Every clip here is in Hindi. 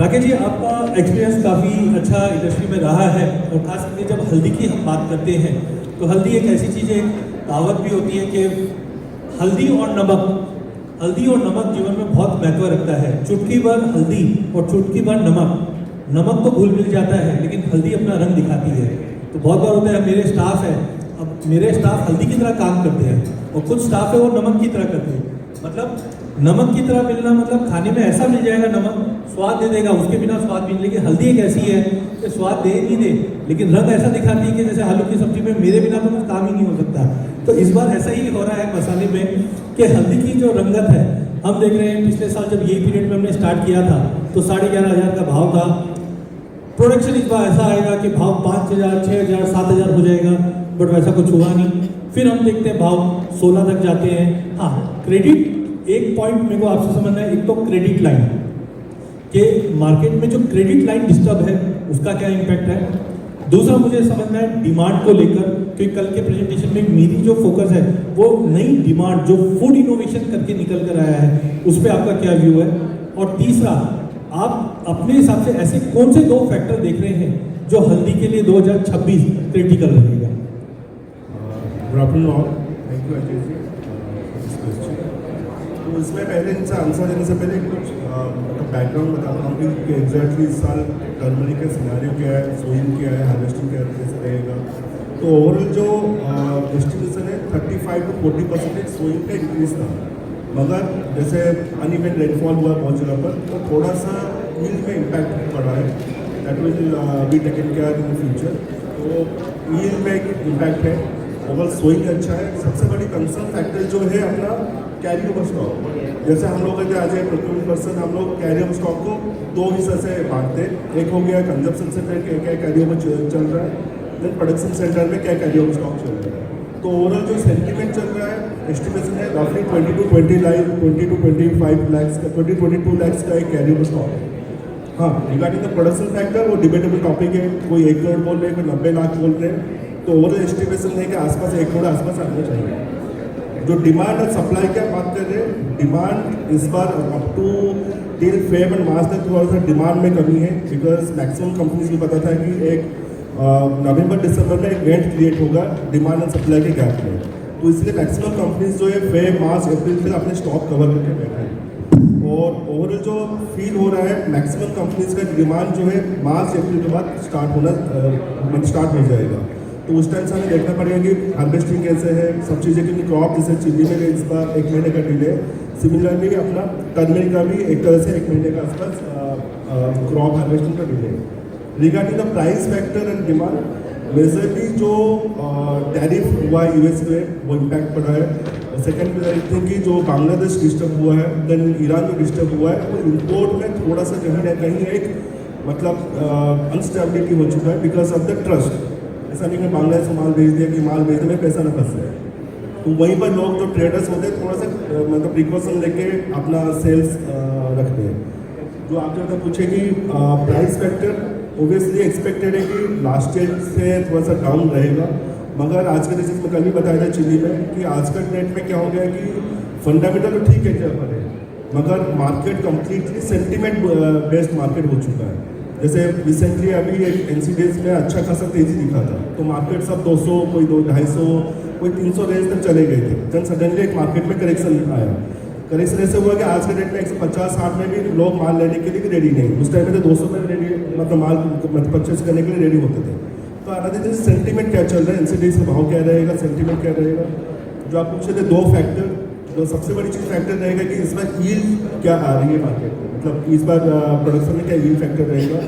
राकेश जी, आपका एक्सपीरियंस काफ़ी अच्छा इंडस्ट्री में रहा है और खास करके जब हल्दी की हम बात करते हैं तो हल्दी एक ऐसी चीज़ है, कहावत भी होती है कि हल्दी और नमक जीवन में बहुत महत्व रखता है। चुटकी भर हल्दी और चुटकी भर नमक तो घुल मिल जाता है लेकिन हल्दी अपना रंग दिखाती है। तो बहुत बार होता है, मेरे स्टाफ है, अब मेरे स्टाफ हल्दी की तरह काम करते हैं और कुछ स्टाफ है वो नमक की तरह करते हैं। मतलब नमक की तरह मिलना मतलब खाने में ऐसा मिल जाएगा, नमक स्वाद दे देगा, उसके बिना स्वाद भी नहीं। लेकिन हल्दी एक ऐसी है कि स्वाद दे नहीं दे लेकिन रंग ऐसा दिखाती है कि जैसे आलू की सब्जी में मेरे बिना तो कुछ काम ही नहीं हो सकता। तो इस बार ऐसा ही हो रहा है मसाले में कि हल्दी की जो रंगत है, हम देख रहे हैं पिछले साल जब यही पीरियड में हमने स्टार्ट किया था तो 11,500 का भाव था। प्रोडक्शन इस बार ऐसा आएगा कि भाव 5,000, 6,000, 7,000 हो जाएगा, बट वैसा कुछ हुआ नहीं। फिर हम देखते हैं भाव 16 तक जाते हैं। हाँ, क्रेडिट एक पॉइंट मेरे को आपसे समझना है। एक तो क्रेडिट लाइन के मार्केट में जो क्रेडिट लाइन डिस्टर्ब है उसका क्या इम्पैक्ट है। दूसरा मुझे समझना है डिमांड को लेकर, क्योंकि कल के प्रेजेंटेशन में मेरी जो फोकस है वो नई डिमांड जो फूड इनोवेशन करके निकल कर आया है उस पर आपका क्या व्यू है। और तीसरा, आप अपने हिसाब से ऐसे कौन से 2 फैक्टर देख रहे हैं जो हल्दी के लिए 2026 क्रिटिकल रहेगा। Good afternoon all, thank you Ajay ji. तो इसमें पहले इनसे आंसर देने से पहले कुछ बैकग्राउंड बताता हूँ कि एग्जैक्टली इस साल टर्मरिक का सिनेरियो क्या है, सोइंग क्या है, हार्वेस्टिंग क्या कैसे रहेगा। तो ओवरऑल जो एस्टिमेशन है 35 to 40% सोइंग का इंक्रीज था, मगर जैसे अनइवन रेनफॉल हुआ बहुत जगह पर तो थोड़ा सा यील्ड में इम्पैक्ट पड़ा है। That will be taken care in future. तो यील्ड में एक इम्पैक्ट है, ओवरऑल सोइंग अच्छा है। सबसे बड़ी कंसर्न फैक्टर जो है अपना कैरी ओवर स्टॉक। जैसे हम लोग आज प्रोक्योरमेंट पर्सन हम लोग कैरी ओवर स्टॉक को 2 हिस्से से बांटते हैं। एक हो गया कंजप्शन सेंटर क्या कैरी ओवर चल रहा है, देन प्रोडक्शन सेंटर में क्या कैरी ओवर स्टॉक चल रहा है। तो ओवरऑल जो सेंटीमेंट चल रहा है, एस्टिमेशन है रफली 20 to 25 लाख का 22 लाख का एक कैरी ओवर स्टॉक है। हाँ, रिगार्डिंग द प्रोडक्शन फैक्टर वो डिबेटेबल टॉपिक है, कोई 1 करोड़ बोल रहे हैं, कोई 90 लाख बोल रहे हैं। तो ओवरऑल एस्टिमेशन है कि आसपास 1 करोड़ आसपास आना चाहिए। जो डिमांड और सप्लाई की बात कर रहे हैं, डिमांड इस बार up to till Feb end March तक थोड़ा सा डिमांड में कमी है, बिकॉज मैक्सिमम कंपनीज को पता था कि एक नवंबर दिसंबर में एक वेंट क्रिएट होगा डिमांड एंड सप्लाई के गैप में। तो इसलिए मैक्सिमम कंपनीज जो है फेब मार्च अप्रैल तक अपने स्टॉक कवर करके बैठे हैं। और ओवरऑल जो फील हो रहा है मैक्सिमम कंपनीज का डिमांड जो है मार्च अप्रैल के बाद स्टार्ट हो जाएगा। तो उस टाइम से हमें देखना पड़ेगा कि हार्वेस्टिंग कैसे है, सब चीज़ें, क्योंकि क्रॉप जैसे चिल्ली में इस बार 1 महीने का डिले है। सिमिलरली अपना टर्मरिक का भी एक तरह से 1 महीने का आसपास क्रॉप हार्वेस्टिंग का डिले है। Regarding the price factor and demand, majorly जो टैरिफ हुआ है यूएस में वो इम्पैक्ट पड़ा है। सेकेंड थिंग कि जो बांग्लादेश डिस्टर्ब हुआ है, देन ईरान जो डिस्टर्ब हुआ है, वो इम्पोर्ट में थोड़ा सा कहीं ना कहीं एक मतलब अनस्टेबिलिटी हो चुका है बिकॉज ऑफ द ट्रस्ट। ऐसा नहीं कि बांग्लादेश से माल भेज दिया कि माल भेजने में पैसा न फंस जाए। तो वहीं पर लोग जो ट्रेडर्स होते हैं थोड़ा सा मतलब प्रिकॉशन लेके अपना सेल्स रखते हैं। जो आप जब पूछे कि प्राइस फैक्टर ओबियसली एक्सपेक्टेड है कि लास्ट ईयर से थोड़ा सा डाउन रहेगा, मगर आज के जैसे मैं कल भी बताया था चिली में कि आज का डेट में क्या हो गया कि फंडामेंटल तो ठीक है जहाँ पर है, मगर market completely sentiment based market हो चुका है। जैसे रिसेंटली अभी एक एनसीडीज में अच्छा खासा तेजी दिखा था, तो मार्केट सब 200, कोई 250, कोई 300 रेंज तक चले गए थे। देन सडनली एक मार्केट में करेक्शन आया। करेक्शन ऐसे हुआ कि आज के डेट में 150-60 में भी लोग माल लेने के लिए रेडी नहीं। उस टाइम में तो 200 में रेडी मतलब माल मतलब परचेज करने के लिए रेडी होते थे। तो आना दिन सेंटीमेंट क्या चल रहा है, एनसीडीज का भाव क्या रहेगा, सेंटीमेंट क्या रहेगा। जो आप पूछे थे 2 फैक्टर, जो सबसे बड़ी चीज़ फैक्टर रहेगा कि इस बार यील्ड क्या आ रही है मार्केट में, मतलब इस बार प्रोडक्शन में क्या यील्ड फैक्टर रहेगा।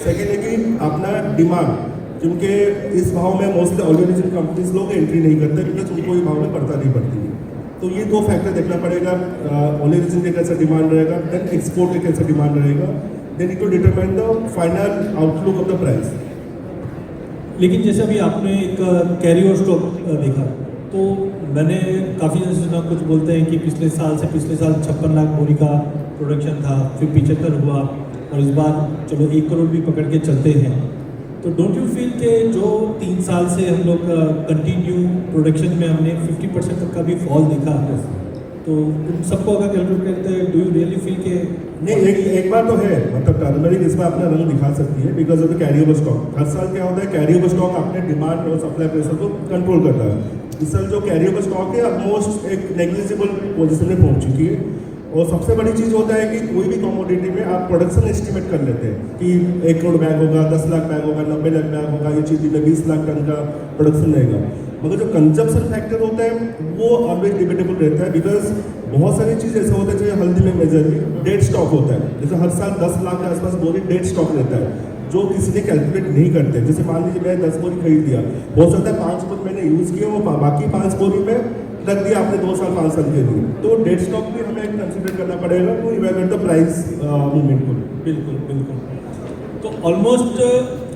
सेकेंड है कि अपना डिमांड, क्योंकि इस भाव में मोस्टली ऑर्गेनाइजेशन कंपनीज लोग एंट्री नहीं करते बिकॉज उनको ये भाव में पड़ता नहीं पड़ती है। तो ये 2 फैक्टर देखना पड़ेगा, ऑर्गेनाइजेशन का कैसा डिमांड रहेगा, देन एक्सपोर्ट का कैसा डिमांड रहेगा, then it will determine the final outlook of the price. लेकिन जैसे अभी आपने एक कैरी ओवर स्टॉक देखा, तो मैंने काफ़ी जैसे सुना, कुछ बोलते हैं कि पिछले साल 56 लाख बोरी का प्रोडक्शन था, फिर 75 हुआ और इस बार चलो 1 करोड़ भी पकड़ के चलते हैं। तो डोंट यू फील कि जो 3 साल से हम लोग कंटिन्यू प्रोडक्शन में हमने 50% तक का भी फॉल देखा है, तो उन सबको अगर कैलकुलेट करते हैं, डू यू रियली फील के नहीं, एक बात तो है, मतलब टर्मरिक इसमें अपना रंग दिखा सकती है because of the carry over stock. हर साल क्या होता है, कैरी ओवर स्टॉक अपने डिमांड और सप्लाई प्रेशर को कंट्रोल करता है। इस साल जो कैरी ओवर स्टॉक है ऑलमोस्ट एक नेग्लिजिबल पोजीशन में पहुंच चुकी है। और सबसे बड़ी चीज़ होता है कि कोई भी कमोडिटी में आप प्रोडक्शन एस्टिमेट कर लेते हैं कि 1 करोड़ बैग होगा, 10 लाख बैग होगा, 90 लाख बैग होगा, ये चीज़ में 20 लाख टन का प्रोडक्शन रहेगा। मगर जो कंजप्शन फैक्टर होता है वो ऑलवेज डिबेटेबल रहता है बिकॉज बहुत सारी चीज़ ऐसे होता है, जैसे हल्दी में मेजरली डेड स्टॉक होता है। जैसे हर साल 10 लाख के आसपास बोरी डेड स्टॉक रहता है जो किसी ने कैलकुलेट नहीं करते। जैसे मान लीजिए मैं 10 बोरी खरीद लिया, हो सकता है 5 बोरी मैंने यूज़ किया, वो बाकी 5 बोरी में रख दिया आपने 2 साल 5 साल के लिए, तो डेड स्टॉक भी हमें कंसिडर करना पड़ेगा to evaluate the price movement को। बिल्कुल बिल्कुल। तो ऑलमोस्ट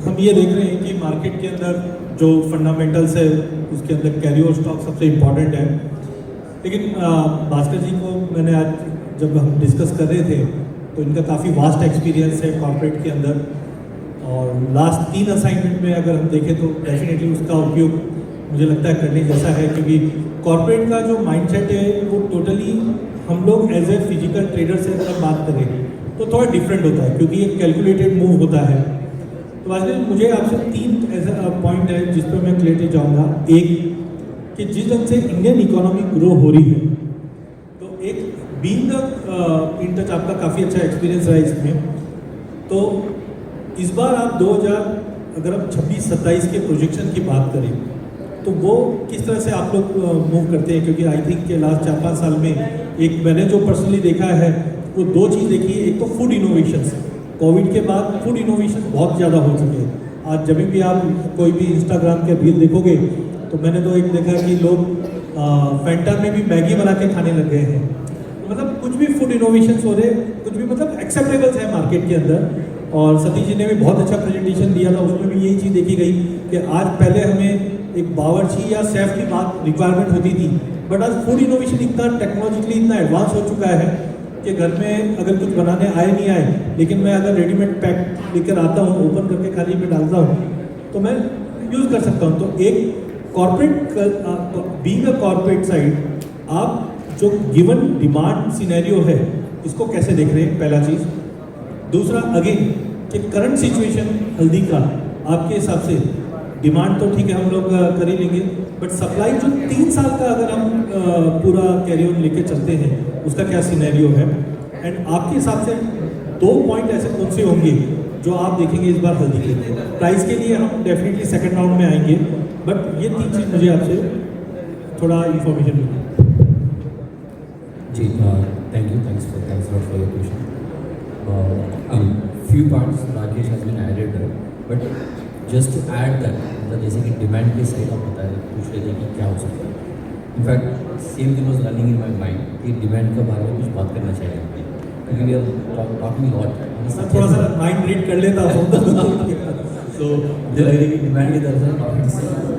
हम ये देख रहे हैं कि मार्केट के अंदर जो फंडामेंटल्स है उसके अंदर कैरी ओवर स्टॉक सबसे इम्पॉर्टेंट है। लेकिन भास्कर जी को मैंने आज जब हम डिस्कस कर रहे थे तो इनका काफ़ी वास्ट एक्सपीरियंस है कॉर्पोरेट के अंदर, और लास्ट 3 असाइनमेंट में अगर हम देखें तो डेफिनेटली उसका उपयोग मुझे लगता है करने जैसा है, क्योंकि कॉर्पोरेट का जो माइंडसेट है वो टोटली हम लोग एज ए फिजिकल ट्रेडर से अगर बात करें तो थोड़ा डिफरेंट होता है, क्योंकि एक कैलकुलेटेड मूव होता है। तो वास्तव में मुझे आपसे 3 ऐसा पॉइंट है जिस पर मैं क्लियरली जाऊँगा। एक कि जिस ढंग से इंडियन इकोनॉमी ग्रो हो रही है, तो एक बीइंग इन टच आपका काफ़ी अच्छा एक्सपीरियंस रहा इसमें। तो इस बार आप 2000 अगर हम 26-27 के प्रोजेक्शन की बात करें तो वो किस तरह से आप लोग मूव करते हैं, क्योंकि आई थिंक के लास्ट 4-5 साल में एक मैंने जो पर्सनली देखा है वो 2 चीज़ देखी है। एक तो फूड इनोवेशंस, कोविड के बाद फूड इनोवेशन बहुत ज़्यादा हो चुके हैं। आज जब भी आप कोई भी इंस्टाग्राम के रील देखोगे तो मैंने तो एक देखा कि लोग फैंटा में भी मैगी बना के खाने लग गए हैं। तो मतलब कुछ भी फूड इनोवेशंस हो रहे, कुछ भी मतलब एक्सेप्टेबल्स है मार्केट के अंदर। और सतीश जी ने भी बहुत अच्छा प्रेजेंटेशन दिया था, उसमें भी यही चीज़ देखी गई कि आज पहले हमें एक बावर्ची या शेफ की बात रिक्वायरमेंट होती थी, बट आज फूड इनोवेशन इतना टेक्नोलॉजिकली इतना एडवांस हो चुका है कि घर में अगर कुछ बनाने आए नहीं आए, लेकिन मैं अगर रेडीमेड पैक लेकर आता हूँ, ओपन करके खाली में डालता हूँ तो मैं यूज़ कर सकता हूँ। तो एक corporate being a corporate side आप जो गिवन डिमांड सिनेरियो है इसको कैसे देख रहे हैं, पहला चीज़। दूसरा अगेन कि करंट सिचुएशन हल्दी का आपके हिसाब से डिमांड तो ठीक है हम लोग कर ही लेंगे, बट सप्लाई जो 3 साल का अगर हम पूरा कैरी ऑन लेके चलते हैं उसका क्या सिनेरियो है। एंड आपके हिसाब से 2 पॉइंट ऐसे कौन से होंगे जो आप देखेंगे इस बार हल्दी के लिए। प्राइस के लिए हम डेफिनेटली सेकंड राउंड में आएंगे, बट ये 3 चीज़ मुझे आपसे थोड़ा इन्फॉर्मेशन मिली। जी thanks for your question. few parts Rakesh has been added there, but just to add that मतलब जैसे कि डिमांड के साइड आप बता रहे पूछ रहे थे कि क्या हो सकता है। In fact same thing was running in my mind कि डिमांड के बारे में कुछ बात करना चाहिए, क्योंकि वी आर टॉकिंग लॉट। थोड़ा सा माइंड रीड कर लेता हूँ तो मुझे लग रहा है कि डिमांड की तरफ से टॉपिक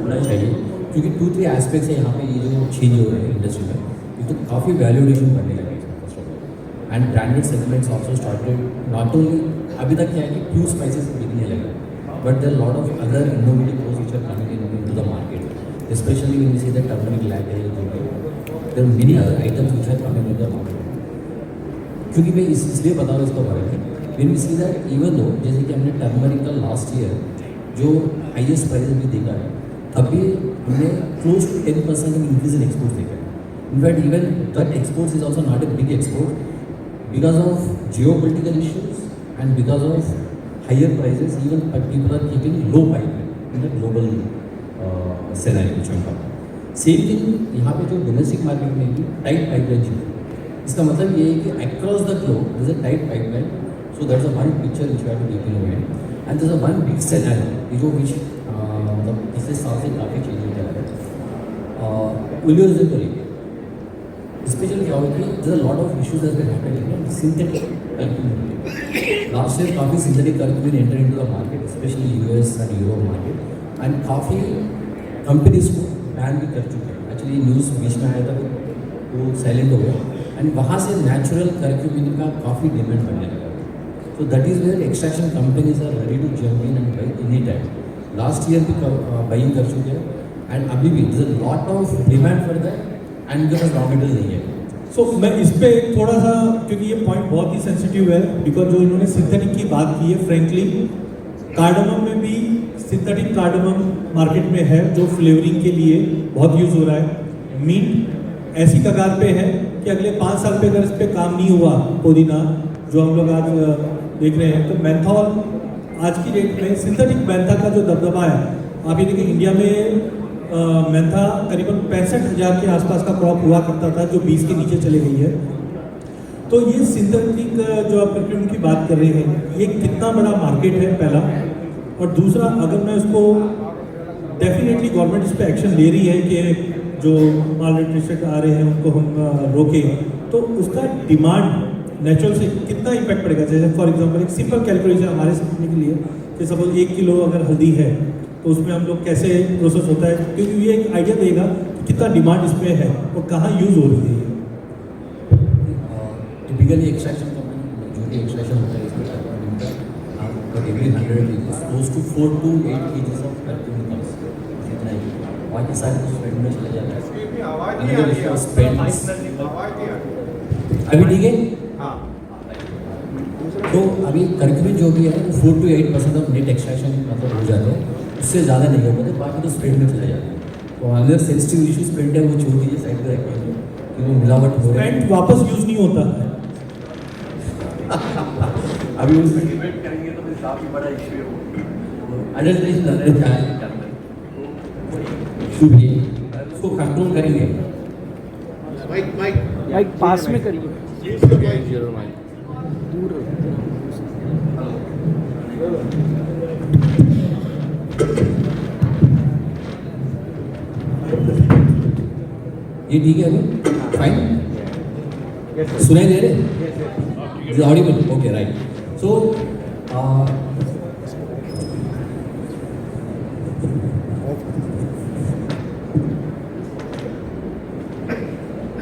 होना चाहिए, क्योंकि 2-3 एस्पेक्ट्स है यहाँ पे ये जो चेंज हो रहे हैं इंडस्ट्री में, ये तो काफ़ी वैल्यूएशन करने लगे first of all. And branded segments also started not only, अभी तक क्या है कि प्योर स्पाइसेस बिकने लगे, but there lot of other innovative products which are coming in to the market, specially when we see that turmeric latte है, there are many other items which are coming in the market. क्योंकि मैं इसलिए बता रहा हूँ इसका बारे में, when we see that even though जैसे कि हमने टर्मरिक का लास्ट ईयर जो हाईएस्ट प्राइस भी देखा है, अभी हमने close to 10% increase in exports देखा है। In fact even that exports is also not a big export because of geopolitical issues and because of higher prices, even people are keeping low pipeline in the global scenario which I'm talking. Same thing यहाँ पे जो domestic market में भी tight pipeline है, इसका मतलब ये है कि across the globe there is a tight pipeline, so that's a one picture which we have to keep in mind, and there is a one big scenario जो which मतलब पिछले साल से काफ़ी चेंज हो गया है ओलियोरिज्म को लेकर। स्पेशली क्या हुआ कि there lot of issues has been happening synthetic curcumin. Last year काफ़ी synthetic curcumin enter into the market, specially US and Europe market, and काफ़ी कंपनीज को बैन भी कर चुके हैं। एक्चुअली न्यूज़ बीच में आया था वो साइलेंट हो गया, एंड वहाँ से नेचुरल कर्क्यूमिन का काफ़ी डिमांड बढ़ने लगा। So that is where extraction companies are ready to jump in and buy any time. Last year भी बाइंग कर चुके हैं, एंड अभी भी there lot of demand for that, and उनके पास रॉ मटेरियल नहीं है। सो मैं इस पे थोड़ा सा, क्योंकि ये पॉइंट बहुत ही सेंसिटिव है, बिकॉज जो इन्होंने सिंथेटिक की बात की है, फ्रेंकली कार्डमम में भी सिंथेटिक कार्डमम मार्केट में है जो फ्लेवरिंग के लिए बहुत यूज़ हो रहा है। मीट ऐसी कगार पे है कि अगले 5 साल पे अगर इस पे काम नहीं हुआ पुदीना जो हम लोग आज देख रहे हैं, तो मेंथॉल आज की डेट में सिंथेटिक मेंथा का जो दबदबा है, आप ये देखिए इंडिया में मेंथा करीबन 65,000 के आसपास का क्रॉप हुआ करता था जो 20 के नीचे चले गई है। तो ये सिंथेटिक जो आप परफ्यूम की बात कर रहे हैं, ये कितना बड़ा मार्केट है पहला, और दूसरा अगर मैं उसको डेफिनेटली गवर्नमेंट इस पर एक्शन ले रही है कि जो माल न्यूट्रिशन आ रहे हैं उनको हम रोकें, तो उसका डिमांड नेचुरल से कितना इम्पैक्ट पड़ेगा। जैसे फॉर एग्जांपल एक सिंपल कैलकुलेशन हमारे समझने के लिए कि सपोज 1 किलो अगर हल्दी है तो उसमें हम लोग कैसे प्रोसेस होता है, क्योंकि ये एक आइडिया देगा कि कितना डिमांड इसमें है और कहाँ यूज़ हो रही है। टिपिकली एक्सट्रैक्शन कंपनी जो भी एक्सट्रैक्शन होता है इसमें but every 100 kg close to 4 to 8 kg of perfume comes, जितना ही बाकी सारे स्पेंड में चले जाता है। अभी ठीक है। तो अभी कर्क्यूमिन जो भी है वो 4 to 8% ऑफ नेट एक्सट्रैक्शन मतलब हो जाते हैं, उससे ज़्यादा नहीं होता, तो बाकी तो स्प्रेड में चले जाते हैं। तो अगर सेंसिटिव इशू स्प्रेड है वो छोड़ दीजिए साइड पर रखिए, कि वो मिलावट हो रही है, वापस यूज़ नहीं होता है। अभी उसमें डिबेट करेंगे तो फिर काफ़ी बड़ा इशू है। अंडरस्टैंड इशू भी उसको कंट्रोल करेंगे। माइक पास में करिए, दूर ये ठीक है अभी फाइन, सुनाई दे रहे ऑडिबल, ओके राइट। सो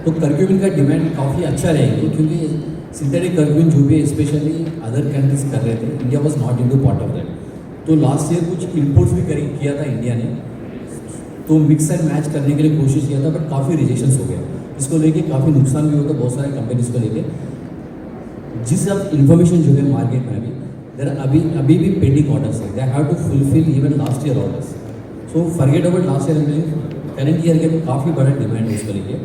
तो कर्क्यूमिन का डिमांड काफ़ी अच्छा रहेगी, क्योंकि सिंथेटिक कर्क्यूमिन जो भी स्पेशली अदर कंट्रीज कर रहे थे, India was not in to part of that. तो लास्ट ईयर कुछ इम्पोर्ट्स भी किया था इंडिया ने, तो मिक्स एंड मैच करने के लिए कोशिश किया था, बट काफ़ी रिजेक्शंस हो गया। इसको लेके काफ़ी नुकसान भी होता बहुत सारे कंपनीज को लेके। जिस अब इन्फॉर्मेशन जो है मार्केट में अभी भी पेंडिंग ऑर्डर्स है, they have to fulfil even last year orders. So forget about last year and current year के काफ़ी बड़ा डिमांड है इसको लेके।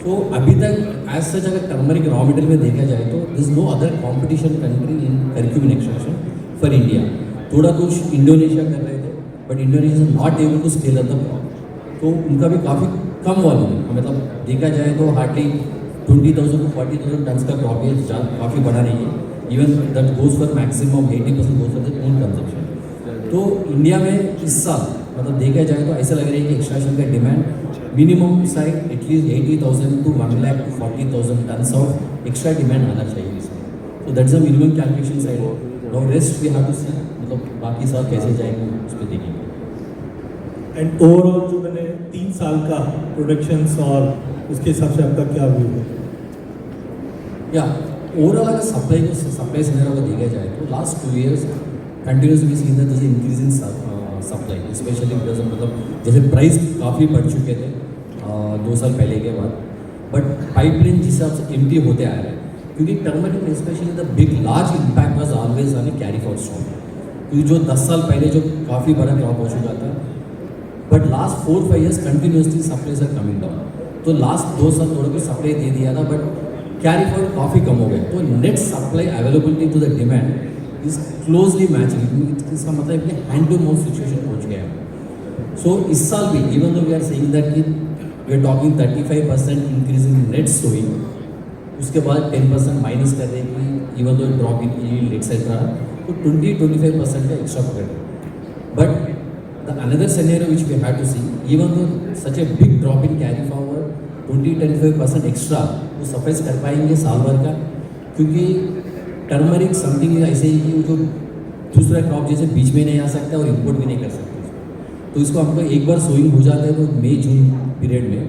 तो अभी तक एज सच अगर टर्मरिक रॉ मटेरियल में देखा जाए तो this no other competition country in curcumin extraction for India. थोड़ा कुछ इंडोनेशिया कर रहे थे, but Indonesia not able to scale up the crop, तो उनका भी काफ़ी कम वॉल्यूम है। मतलब देखा जाए तो हार्डली 20,000 to 40,000 टन्स का क्रॉप है, काफ़ी बड़ा नहीं है। Even that goes for maximum 80% goes for the own consumption. तो इंडिया में इस साल मतलब देखा जाए तो ऐसा लग रहा है कि एक्सट्रैक्शन का demand minimum side at least 80,000 to 1 lakh to 40,000 tons of extra demand आना चाहिए इसमें। तो that's the minimum calculation side. Now rest we have to see, मतलब बाकी साल कैसे जाएंगे उस पर देखेंगे। एंड ओवरऑल जो मैंने 3 साल का प्रोडक्शंस और उसके हिसाब से आपका क्या व्यू है? या ओवरऑल अगर सप्लाई सिनेरियो को देखा जाए तो last 2 years continuously seen that is increase in supply, specially because मतलब जैसे प्राइस काफ़ी बढ़ चुके थे 2 साल पहले के बाद, बट पाइपलाइन जिस हिसाब से एम्प्टी होते आ रहे हैं, क्योंकि टर्मरिक में specially the big large impact was always on A carry for stock, क्योंकि जो 10 साल पहले जो काफ़ी बड़ा क्रॉप हो चुका था, but last 4-5 years continuously supplies are coming down. तो लास्ट 2 साल थोड़ा कुछ सप्लाई दे दिया था, बट कैरी फॉरवर्ड काफ़ी कम हो गया। तो net supply availability to the demand is closely matching. इसका मतलब कि हैंड टू माउथ सिचुएशन पहुंच गया है। सो इस साल भी even though we are saying that कि we are talking 35% increase in net sowing, उसके बाद 10% माइनस कर रहे हैं कि even though drop in yield etcetera, तो 20-25% का एक्स्ट्रा पकड़। But the another scenario which we have to see, even though such a big drop in carry forward 20-25% extra वो सफाइज कर पाएंगे साल भर का, क्योंकि टर्मरिक समथिंग ऐसे ही कि जो दूसरा क्रॉप जैसे बीच में नहीं आ सकता और इंपोर्ट भी नहीं कर सकते। तो इसको हमको एक बार सोइंग हो जाता है तो मई जून पीरियड में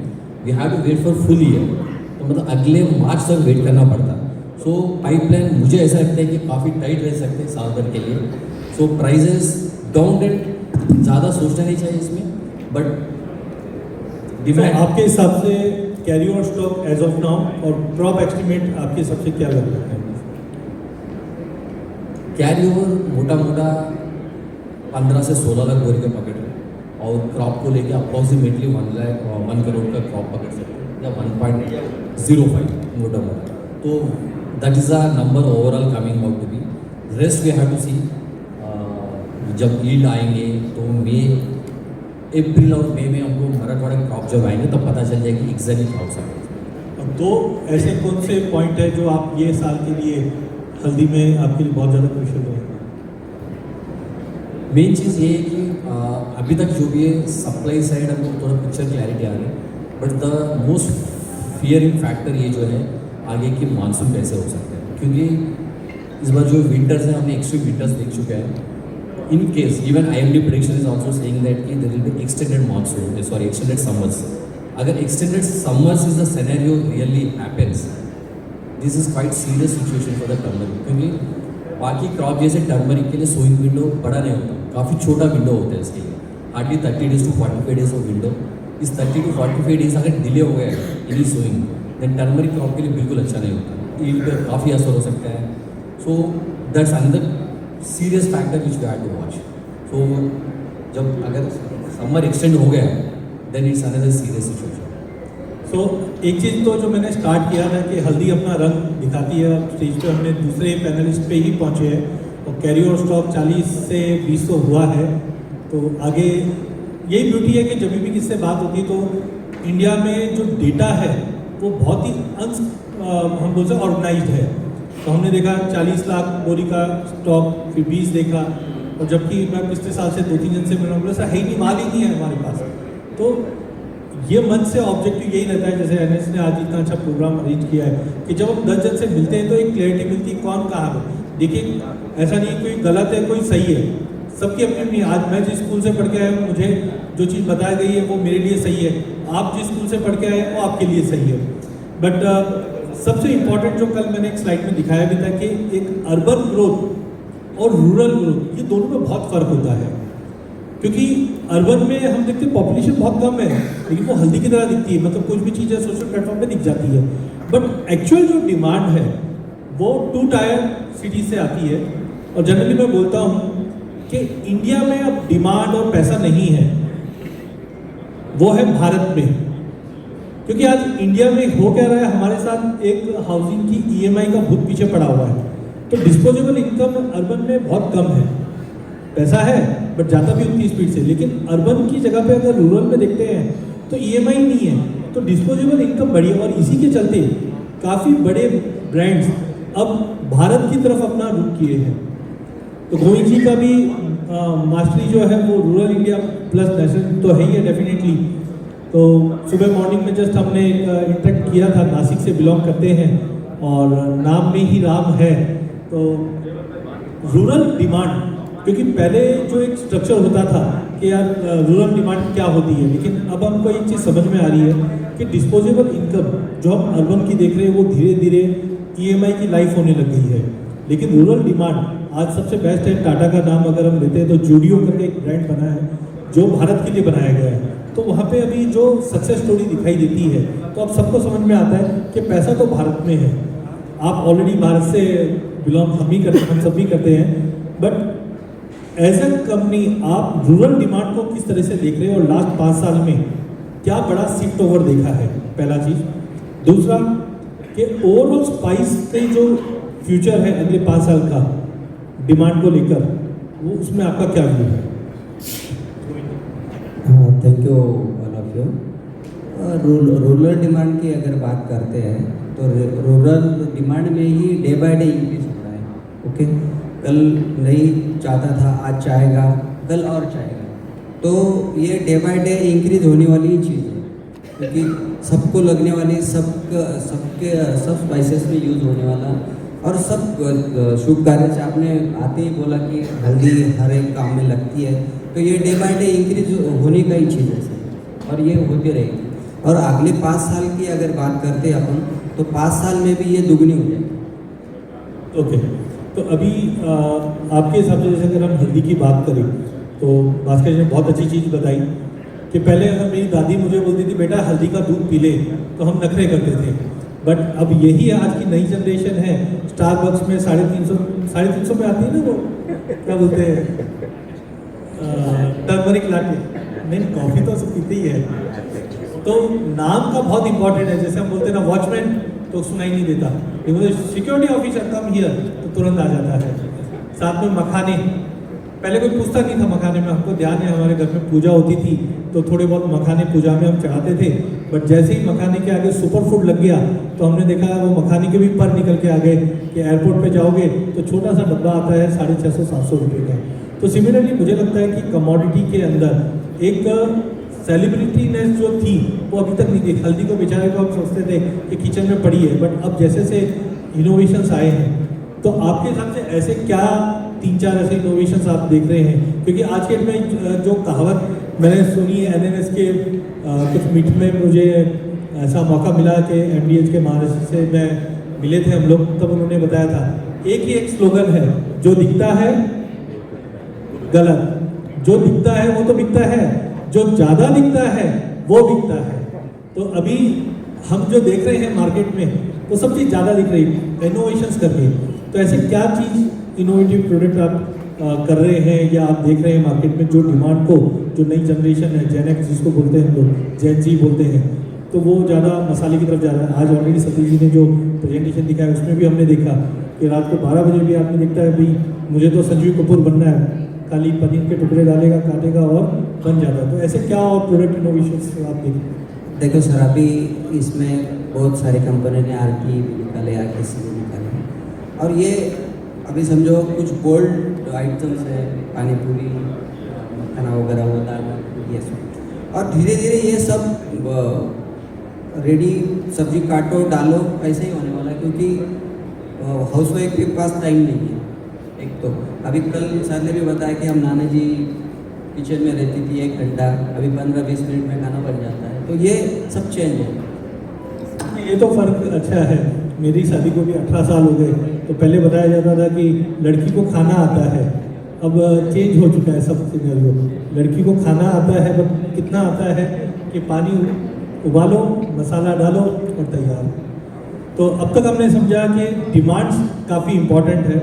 we have to wait for full year, तो मतलब अगले मार्च तक वेट करना पड़ता। सो पाइपलाइन मुझे ऐसा लगता है कि काफ़ी टाइट रह सकते हैं साल भर के लिए। सो प्राइजेस डाउन रेट ज़्यादा सोचना नहीं चाहिए इसमें, बट डिमांड आपके हिसाब से carry on stock as of now और क्रॉप एस्टिमेट आपके हिसाब से क्या लग रहा है? कैरी ओवर मोटा मोटा 15 से 16 लाख बोरी का पकड़ है और क्रॉप को लेके अप्रॉक्सीमेटली 1 करोड़ का क्रॉप पकड़ सकते हैं या 1.05 मोटा मोटा. तो that is a number overall coming out to be. Rest we have to see. जब ईल्ड आएंगे तो अप्रैल और मई में हमको मराठवाड़ा क्रॉप जब आएंगे तब पता चल जाएगी एग्जैक्टली क्या हो सकता है. अब दो ऐसे कौन से पॉइंट है जो आप ये साल के लिए हल्दी में आपके लिए बहुत ज़्यादा क्रूशियल रहेंगे? मेन चीज़ ये है कि अभी तक जो भी है सप्लाई साइड हमको थोड़ा पिक्चर क्लैरिटी आ रही है, but the most fearing factor ये जो है आगे की मानसून कैसे हो सकता है, क्योंकि इस बार जो विंटर्स हैं हमने एक्सट्रीम विंटर्स देख चुके हैं. In case even IMD prediction is also saying that कि there will be extended monsoon, sorry extended summers. अगर extended summers is the scenario really happens, this is quite serious situation for the turmeric, क्योंकि बाकी क्रॉप जैसे टर्मरिक के लिए सोइंग विंडो बड़ा नहीं होता, काफ़ी छोटा विंडो होता है इसके लिए, hardly 30 days to 45 days of window. इस 30 to 45 डेज अगर डिले हो गया है इन सोइंग, देन टर्मरिक क्रॉप के लिए बिल्कुल अच्छा नहीं होता, ईल्ड पे काफ़ी असर हो सकता है. So that's another serious factor which we have to watch. So जब अगर समर एक्सटेंड हो गया then it's another serious situation. So एक चीज़ तो जो मैंने स्टार्ट किया था कि हल्दी अपना रंग दिखाती है, स्टेज पे हमने दूसरे पैनलिस्ट पे ही पहुँचे हैं और कैरी ऑन स्टॉक 40 से 20 तो हुआ है. तो आगे यही ब्यूटी है कि जब भी किससे बात होती है तो इंडिया में जो डेटा है वो बहुत ही हम बोलते हैं ऑर्गेनाइज्ड है. तो हमने देखा 40 लाख बोरी का स्टॉक, फिर 20 देखा, और जबकि मैं पिछले साल से 2-3 जन से मिला, बोला सर है ही नहीं, माल ही नहीं है हमारे पास. तो ये मन से ऑब्जेक्टिव यही रहता है, जैसे NS ने आज इतना अच्छा प्रोग्राम अरेंज किया है कि जब हम 10 जन से मिलते हैं तो एक क्लैरिटी मिलती है कौन कहाँ है. देखिए ऐसा नहीं कोई गलत है कोई सही है, सबकी अपनी अपनी. आज मैं जिस स्कूल से पढ़ के आया हूँ, मुझे जो चीज़ बताई गई है वो मेरे लिए सही है, आप जिस स्कूल से पढ़ के आए हैं वो आपके लिए सही है. बट सबसे इम्पॉर्टेंट जो कल मैंने एक स्लाइड में दिखाया भी था कि एक अर्बन ग्रोथ और रूरल ग्रोथ, ये दोनों में बहुत फ़र्क होता है. क्योंकि अर्बन में हम देखते हैं पॉपुलेशन बहुत कम है, लेकिन वो हल्दी की तरह दिखती है, मतलब कुछ भी चीज़ें सोशल प्लेटफॉर्म पे दिख जाती है. बट एक्चुअल जो डिमांड है वो 2 टायर सिटी से आती है. और जनरली मैं बोलता हूँ कि इंडिया में अब डिमांड और पैसा नहीं है, वो है भारत में. क्योंकि आज इंडिया में हो क्या रहा है, हमारे साथ एक हाउसिंग की EMI का भूत पीछे पड़ा हुआ है. तो डिस्पोजेबल इनकम अर्बन में बहुत कम है. पैसा है बट जाता भी उतनी स्पीड से, लेकिन अर्बन की जगह पे अगर रूरल में देखते हैं तो EMI नहीं है, तो डिस्पोजेबल इनकम बढ़ी है. और इसी के चलते काफ़ी बड़े ब्रांड्स अब भारत की तरफ अपना रुख किए हैं. तो गोविंद जी का भी मास्टरी जो है वो रूरल इंडिया प्लस नेशनल तो है ही है डेफिनेटली. तो सुबह मॉर्निंग में जस्ट हमने एक इंटरेक्ट किया था, नासिक से बिलोंग करते हैं और नाम में ही राम है. तो रूरल डिमांड, क्योंकि पहले जो एक स्ट्रक्चर होता था कि यार रूरल डिमांड क्या होती है, लेकिन अब हमको एक चीज़ समझ में आ रही है कि डिस्पोजेबल इनकम जो हम अर्बन की देख रहे हैं वो धीरे धीरे EMI की लाइफ होने लग गई है. लेकिन रूरल डिमांड आज सबसे बेस्ट है. टाटा का नाम अगर हम लेते हैं तो जूडियो करके एक ब्रांड बना है जो भारत के लिए बनाया गया है. तो वहाँ पे अभी जो सक्सेस स्टोरी दिखाई देती है तो अब सबको समझ में आता है कि पैसा तो भारत में है. आप ऑलरेडी भारत से बिलोंग हम सब भी करते हैं, बट एज ए कंपनी आप रूरल डिमांड को किस तरह से देख रहे हैं और लास्ट 5 साल में क्या बड़ा शिफ्ट ओवर देखा है, पहला चीज़. दूसरा कि ओवरऑल स्पाइस के जो फ्यूचर है अगले 5 साल का डिमांड को लेकर, वो उसमें आपका क्या व्यू है? Thank you all of you. Rural demand की अगर बात करते हैं तो रूरल डिमांड में ही डे बाय डे इंक्रीज हो रहा है. ओके, कल नहीं चाहता था, आज चाहेगा, कल और चाहेगा. तो ये डे बाय डे इंक्रीज होने वाली ही चीज़ है, क्योंकि सबको लगने वाली सब स्पाइसेस में यूज़ होने वाला और सब शुभ कार्य से आपने आते ही बोला कि हल्दी हर एक काम में लगती है. तो ये डे बाय डे इंक्रीज होने का ही चीज़ है सर, और ये होती रहेगी. और अगले 5 साल की अगर बात करते हैं अपन तो 5 साल में भी ये दुगनी हो जाएगी. ओके, तो अभी आपके हिसाब से जैसे अगर हम हल्दी की बात करें तो भास्कर जी ने बहुत अच्छी चीज़ बताई कि पहले अगर मेरी दादी मुझे बोलती थी बेटा हल्दी का दूध पी ले तो हम नखरे करते थे, बट अब यही आज की नई जनरेशन है। स्टारबक्स में 350 में आती है ना वो क्या बोलते हैं टर्मरिक लाटे, नहीं कॉफ़ी तो सब पीते ही है। तो नाम का बहुत इंपॉर्टेंट है, जैसे हम बोलते हैं ना वॉचमैन तो सुनाई नहीं देता, लेकिन सिक्योरिटी ऑफिसर कम हियर तो तुरंत आ जाता है। साथ में मखाने, पहले कोई पूछता नहीं था मखाने में, हमको ध्यान है हमारे घर में पूजा होती थी तो थोड़े बहुत मखाने पूजा में हम चढ़ाते थे, बट जैसे ही मखाने के आगे सुपर फूड लग गया तो हमने देखा वो मखाने के भी पर निकल के आ गए कि एयरपोर्ट पे जाओगे तो छोटा सा डब्बा आता है 650-700 रुपये का। तो सिमिलरली मुझे लगता है कि कमोडिटी के अंदर एक सेलिब्रिटीनेस जो थी वो अभी तक नहीं थी। हल्दी को बेचारे को हम सोचते थे कि किचन में पड़ी है, बट अब जैसे से इनोवेशंस आए हैं तो आपके हिसाब से ऐसे क्या 3-4 ऐसे इनोवेशंस आप देख रहे हैं? क्योंकि आज के में जो कहावत मैंने सुनी है NNS के कुछ मीट में मुझे ऐसा मौका मिला कि MDH के महाराष्ट्र से मैं मिले थे हम लोग, तब उन्होंने बताया था एक ही एक स्लोगन है, जो दिखता है गलत, जो दिखता है वो तो बिकता है, जो ज़्यादा दिखता है वो बिकता है। तो अभी हम जो देख रहे हैं मार्केट में वो सब चीज़ ज़्यादा दिख रही है इनोवेशंस करके। तो ऐसे क्या चीज़ इनोवेटिव प्रोडक्ट आप कर रहे हैं या आप देख रहे हैं मार्केट में जो डिमांड को, जो नई जनरेशन है जेन एक्स जिसको बोलते हैं हम लोग, जेन जी बोलते हैं, तो वो ज़्यादा मसाले की तरफ जा रहा है। आज ऑलरेडी सतीश जी ने जो प्रेजेंटेशन दिखाया उसमें भी हमने देखा कि रात को 12 बजे भी आपने दिखता है भाई मुझे तो संजीव कपूर बनना है, खाली पनीर के टुकड़े डालेगा काटेगा और बन जाता है। तो ऐसे क्या और प्रोडक्ट इनोवेशन आप देखें? देखो सर, अभी इसमें बहुत सारी कंपनी ने RT निकाले, RTC निकाले, और ये अभी समझो कुछ बोल्ड आइटम्स है, पानी पूरी मखाना वगैरह होता है ये सब, और धीरे धीरे ये सब रेडी सब्जी काटो डालो ऐसे ही होने वाला है, क्योंकि हाउसवाइफ के पास टाइम नहीं है। एक तो अभी कल सर ने भी बताया कि हम नाना जी किचन में रहती थी 1 घंटा, अभी 15-20 मिनट में खाना बन जाता है, तो ये सब चेंज है। ये तो फ़र्क अच्छा है। मेरी शादी को भी 18 साल हो गए, तो पहले बताया जाता था कि लड़की को खाना आता है, अब चेंज हो चुका है सब सिनेरियो। लड़की को खाना आता है, बट कितना आता है कि पानी उबालो, मसाला डालो और तैयार। तो अब तक हमने समझा कि डिमांड्स काफ़ी इम्पॉर्टेंट है,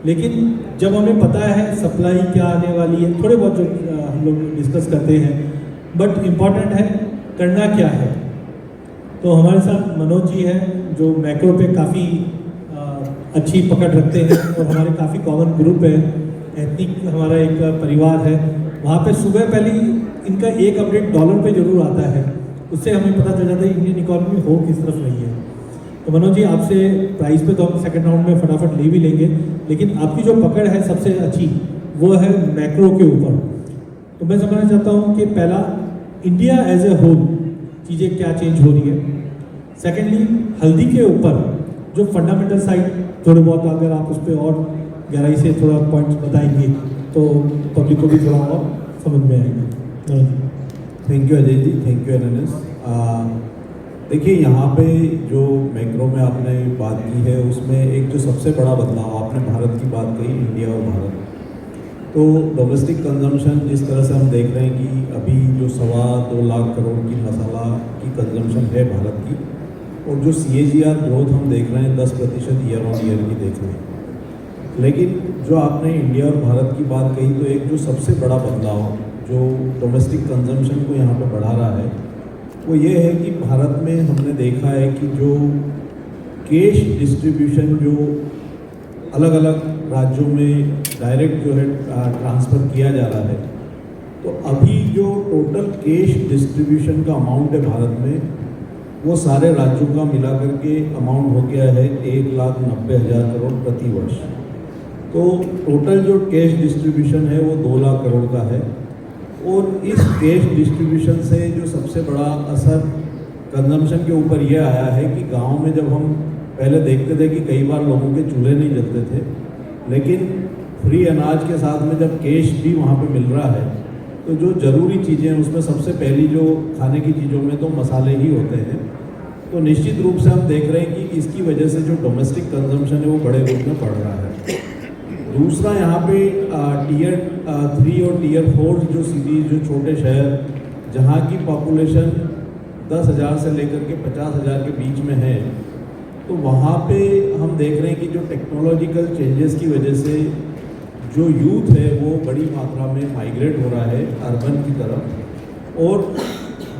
लेकिन जब हमें पता है सप्लाई क्या आने वाली है, थोड़े बहुत जो हम लोग डिस्कस करते हैं, बट इम्पॉर्टेंट है करना क्या है। तो हमारे साथ मनोज जी हैं जो मैक्रो पे काफ़ी अच्छी पकड़ रखते हैं, और हमारे काफ़ी कॉमन ग्रुप है, एथनिक हमारा एक परिवार है, वहाँ पे सुबह पहले इनका एक अपडेट डॉलर पे जरूर आता है, उससे हमें पता चल जाता है इंडियन इकोनॉमी हो किस तरफ रही है। तो मनोज जी, आपसे प्राइस पे तो हम सेकंड राउंड में फटाफट ले भी लेंगे, लेकिन आपकी जो पकड़ है सबसे अच्छी वो है मैक्रो के ऊपर। तो मैं समझना चाहता हूँ कि पहला इंडिया एज ए होल चीज़ें क्या चेंज हो रही है, सेकेंडली हल्दी के ऊपर जो फंडामेंटल साइड थोड़े बहुत अगर आप उस पर और गहराई से थोड़ा पॉइंट्स बताएंगे तो पब्लिक को भी थोड़ा और समझ में आएगा। Thank you Ajay ji, thank you NNS। देखिए यहाँ पे जो मैक्रो में आपने बात की है उसमें एक जो सबसे बड़ा बदलाव आपने भारत की बात कही, इंडिया और भारत, तो डोमेस्टिक कंजम्पशन जिस तरह से हम देख रहे हैं कि अभी जो 2.25 लाख करोड़ की मसाला की कंजम्पशन है भारत की, और जो CAGR ग्रोथ हम देख रहे हैं 10% ईयर ऑन ईयर की देख रहे हैं। लेकिन जो आपने इंडिया और भारत की बात कही, तो एक जो सबसे बड़ा बदलाव जो डोमेस्टिक कंजम्पशन को यहाँ पे बढ़ा रहा है वो ये है कि भारत में हमने देखा है कि जो कैश डिस्ट्रीब्यूशन जो अलग अलग राज्यों में डायरेक्ट जो है ट्रांसफ़र किया जा रहा है, तो अभी जो टोटल कैश डिस्ट्रीब्यूशन का अमाउंट है भारत में वो सारे राज्यों का मिला करके अमाउंट हो गया है 1,90,000 करोड़ प्रति वर्ष। तो टोटल जो कैश डिस्ट्रीब्यूशन है वो 2 लाख करोड़ का है, और इस कैश डिस्ट्रीब्यूशन से जो सबसे बड़ा असर कंजम्पशन के ऊपर ये आया है कि गांव में जब हम पहले देखते थे कि कई बार लोगों के चूल्हे नहीं जलते थे, लेकिन फ्री अनाज के साथ में जब कैश भी वहाँ पे मिल रहा है तो जो ज़रूरी चीज़ें हैं उसमें सबसे पहली जो खाने की चीज़ों में तो मसाले ही होते हैं। तो निश्चित रूप से हम देख रहे हैं कि इसकी वजह से जो डोमेस्टिक कंजम्पशन है वो बड़े रूप में बढ़ रहा है। दूसरा यहाँ पे Tier 3 और Tier 4 जो सिटीज़ जो छोटे शहर जहाँ की पॉपुलेशन 10,000 से लेकर के 50,000 के बीच में है, तो वहाँ पे हम देख रहे हैं कि जो टेक्नोलॉजिकल चेंजेस की वजह से जो यूथ है वो बड़ी मात्रा में माइग्रेट हो रहा है अर्बन की तरफ। और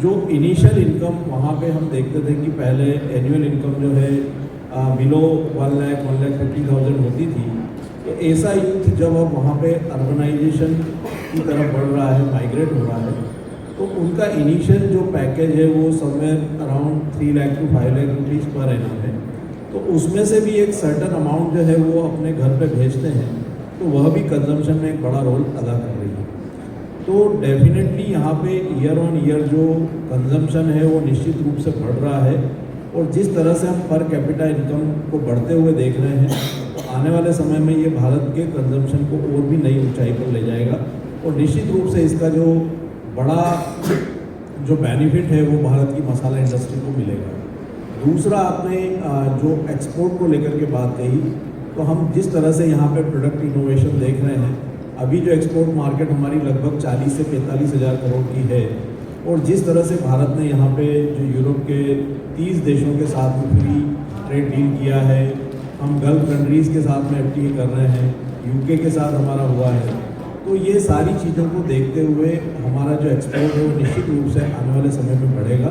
जो इनिशियल इनकम वहाँ पे हम देखते थे कि पहले एनुअल इनकम जो है बिलो 1,50,000 होती थी, तो ऐसा यूथ जब अब वहाँ पे अर्बनाइजेशन की तरफ बढ़ रहा है, माइग्रेट हो रहा है, तो उनका इनिशियल जो पैकेज है वो somewhere around 3 lakh to 5 lakh rupees per annum है। तो उसमें से भी एक सर्टन अमाउंट जो है वो अपने घर पे भेजते हैं, तो वह भी कंजम्पशन में एक बड़ा रोल अदा कर रही है। तो डेफिनेटली यहाँ पे ईयर ऑन ईयर जो कंजम्पशन है वो निश्चित रूप से बढ़ रहा है, और जिस तरह से हम पर कैपिटा इनकम को बढ़ते हुए देख रहे हैं, तो आने वाले समय में ये भारत के कंजम्पशन को और भी नई ऊंचाई पर ले जाएगा, और निश्चित रूप से इसका जो बड़ा जो बेनिफिट है वो भारत की मसाला इंडस्ट्री को मिलेगा। दूसरा, आपने जो एक्सपोर्ट को लेकर के बात कही, तो हम जिस तरह से यहाँ पे प्रोडक्ट इनोवेशन देख रहे हैं, अभी जो एक्सपोर्ट मार्केट हमारी लगभग 40 से 45 हज़ार करोड़ की है, और जिस तरह से भारत ने यहाँ पे जो यूरोप के 30 देशों के साथ में फ्री ट्रेड डील किया है, हम गल्फ कंट्रीज़ के साथ में FTA कर रहे हैं, UK के साथ हमारा हुआ है, तो ये सारी चीज़ों को देखते हुए हमारा जो एक्सपोर्ट है वो निश्चित रूप से आने वाले समय में बढ़ेगा।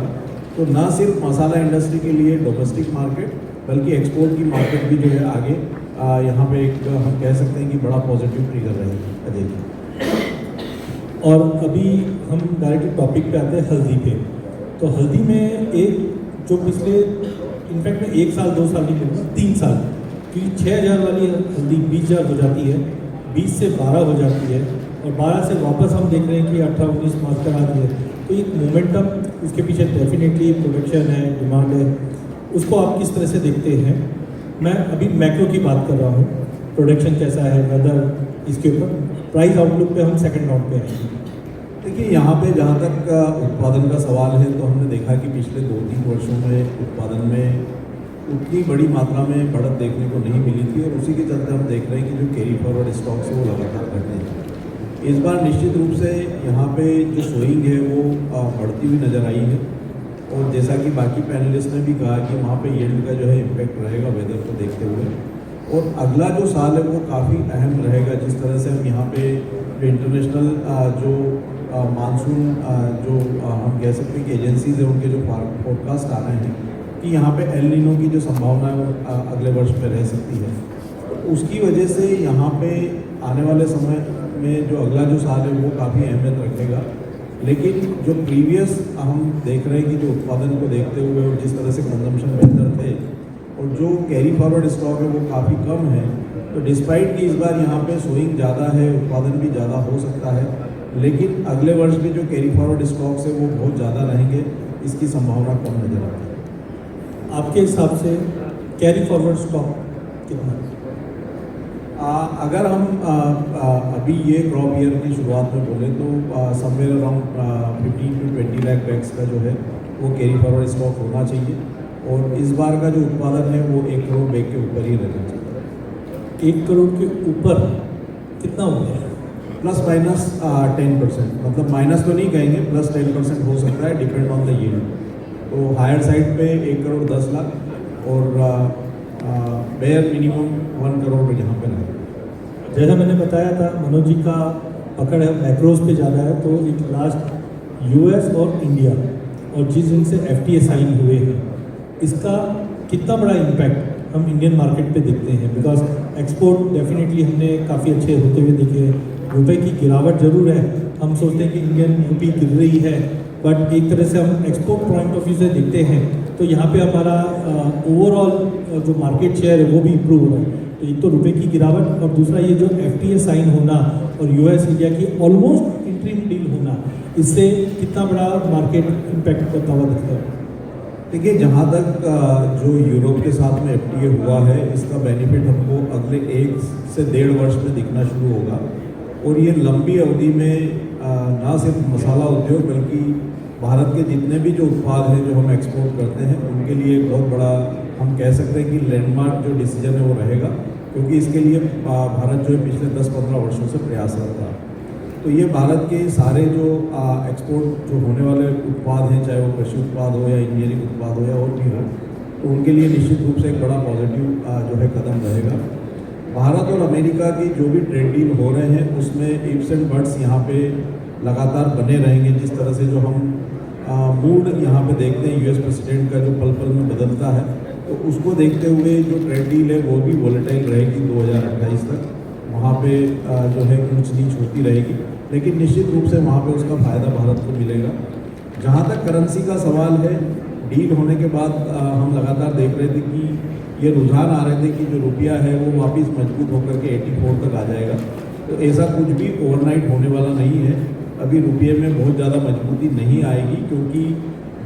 तो ना सिर्फ मसाला इंडस्ट्री के लिए डोमेस्टिक मार्केट, बल्कि एक्सपोर्ट की मार्केट भी जो है आगे यहाँ पे एक हम कह सकते हैं कि बड़ा पॉजिटिव ट्रिगर रहेगी। अजय जी। और अभी हम डायरेक्ट टॉपिक पे आते हैं हल्दी पे। तो हल्दी में एक जो पिछले इनफैक्ट मैं 1 साल 2 साल नहीं कहूँगा, 3 साल, क्योंकि 6,000 वाली हल्दी 20,000 हो जाती है, 20 से 12 हो जाती है, और 12 से वापस हम देख रहे हैं कि 18-19 मार्च तक आती है। तो एक मोमेंटम, उसके पीछे डेफिनेटली प्रोडक्शन है, डिमांड है, उसको आप किस तरह से देखते हैं? मैं अभी मैक्रो की बात कर रहा हूँ, प्रोडक्शन कैसा है, वेदर, इसके ऊपर प्राइस आउटलुक पे हम सेकंड राउंड पे आएंगे। देखिए, यहाँ पे जहाँ तक उत्पादन का सवाल है, तो हमने देखा कि पिछले 2-3 वर्षों में उत्पादन में उतनी बड़ी मात्रा में बढ़त देखने को नहीं मिली थी, और उसी के चलते हम देख रहे हैं कि जो कैरी फॉरवर्ड स्टॉक्स है वो लगातार घटते हैं। इस बार निश्चित रूप से यहाँ पे जो सोइंग है वो बढ़ती हुई नज़र आई है, और जैसा कि बाकी पैनलिस्ट ने भी कहा कि वहाँ पे यील्ड का जो है इम्पैक्ट रहेगा वेदर को देखते हुए, और अगला जो साल है वो काफ़ी अहम रहेगा। जिस तरह से हम यहाँ पे जो इंटरनेशनल जो मानसून जो हम कह सकते हैं कि एजेंसीज है उनके जो फोरकास्ट आ रहे हैं कि यहाँ पे एल नीनो की जो संभावना है वो अगले वर्ष में रह सकती है, तो उसकी वजह से यहाँ पे आने वाले समय में जो अगला जो साल है वो काफ़ी अहमियत रखेगा। लेकिन जो प्रीवियस हम देख रहे हैं कि जो उत्पादन को देखते हुए और जिस तरह से कंजम्पशन बेहतर थे, और जो कैरी फॉरवर्ड स्टॉक है वो काफ़ी कम है, तो डिस्पाइट कि इस बार यहाँ पे सोइंग ज़्यादा है, उत्पादन भी ज़्यादा हो सकता है, लेकिन अगले वर्ष भी जो कैरी फॉरवर्ड स्टॉक्स है वो बहुत ज़्यादा रहेंगे, इसकी संभावना कम नजर आती है। आपके हिसाब से कैरी फॉरवर्ड स्टॉक कितना? अगर हम अभी ये क्रॉप ईयर की शुरुआत में बोले तो somewhere around 15 to 20 lakh bags का जो है वो कैरी फॉरवर्ड स्टॉक होना चाहिए, और इस बार का जो उत्पादन है वो 1 करोड़ बैग के ऊपर ही रहना चाहिए। 1 करोड़ के ऊपर कितना हो गया? ±10%, मतलब माइनस तो नहीं कहेंगे, +10% हो सकता है, डिपेंड ऑन द यील्ड। तो हायर साइड पे 1 करोड़ 10 लाख, और बेयर मिनिमम 1 करोड़ यहाँ पे रहेगा। जैसा मैंने बताया था, मनोज जी का पकड़ है मैक्रोज पे ज़्यादा है, तो एक लास्ट US और इंडिया और जिस दिन से FTA साइन हुए हैं, इसका कितना बड़ा इम्पैक्ट हम इंडियन मार्केट पे देखते हैं? बिकॉज एक्सपोर्ट डेफिनेटली हमने काफ़ी अच्छे होते हुए देखे, रुपए की गिरावट जरूर है, हम सोचते हैं कि इंडियन रुपी गिर रही है, बट एक तरह से हम एक्सपोर्ट पॉइंट ऑफ व्यू से देखते हैं तो यहाँ पे हमारा ओवरऑल जो मार्केट शेयर है वो भी इम्प्रूव हो रहा है। तो एक तो रुपए की गिरावट, और दूसरा ये जो FTA साइन होना और US इंडिया की ऑलमोस्ट इंटरिम डील होना, इससे कितना बड़ा मार्केट इम्पैक्ट करता हुआ दिखता है? देखिए, जहाँ तक जो यूरोप के साथ में FTA हुआ है, इसका बेनिफिट हमको अगले 1 से 1.5 वर्ष में दिखना शुरू होगा, और ये लंबी अवधि में ना सिर्फ मसाला उद्योग बल्कि भारत के जितने भी जो उत्पाद हैं जो हम एक्सपोर्ट करते हैं उनके लिए एक बहुत बड़ा हम कह सकते हैं कि लैंडमार्क जो डिसीजन है वो रहेगा, क्योंकि इसके लिए भारत जो है पिछले 10-15 वर्षों से प्रयासरत था। तो ये भारत के सारे जो एक्सपोर्ट जो होने वाले उत्पाद हैं, चाहे वो कृषि उत्पाद हो या इंजीनियरिंग उत्पाद हो या और भी हो, तो उनके लिए निश्चित रूप से एक बड़ा पॉजिटिव जो है कदम रहेगा। भारत और अमेरिका की जो भी ट्रेड डील हो रहे हैं उसमें इफ्स एंड बट्स यहाँ पे लगातार बने रहेंगे। जिस तरह से जो हम मूड यहाँ पे देखते हैं यूएस प्रेसिडेंट का जो पल पल में बदलता है, तो उसको देखते हुए जो ट्रेड डील है वो भी वॉलेटाइल रहेगी 2028 तक। वहाँ पे जो है ऊंच नीच होती रहेगी, लेकिन निश्चित रूप से वहाँ पे उसका फ़ायदा भारत को मिलेगा। जहाँ तक करेंसी का सवाल है, डील होने के बाद हम लगातार देख रहे थे कि ये रुझान आ रहे थे कि जो रुपया है वो वापस मजबूत होकर के 84 तक आ जाएगा। तो ऐसा कुछ भी ओवरनाइट होने वाला नहीं है। अभी रुपये में बहुत ज़्यादा मजबूती नहीं आएगी, क्योंकि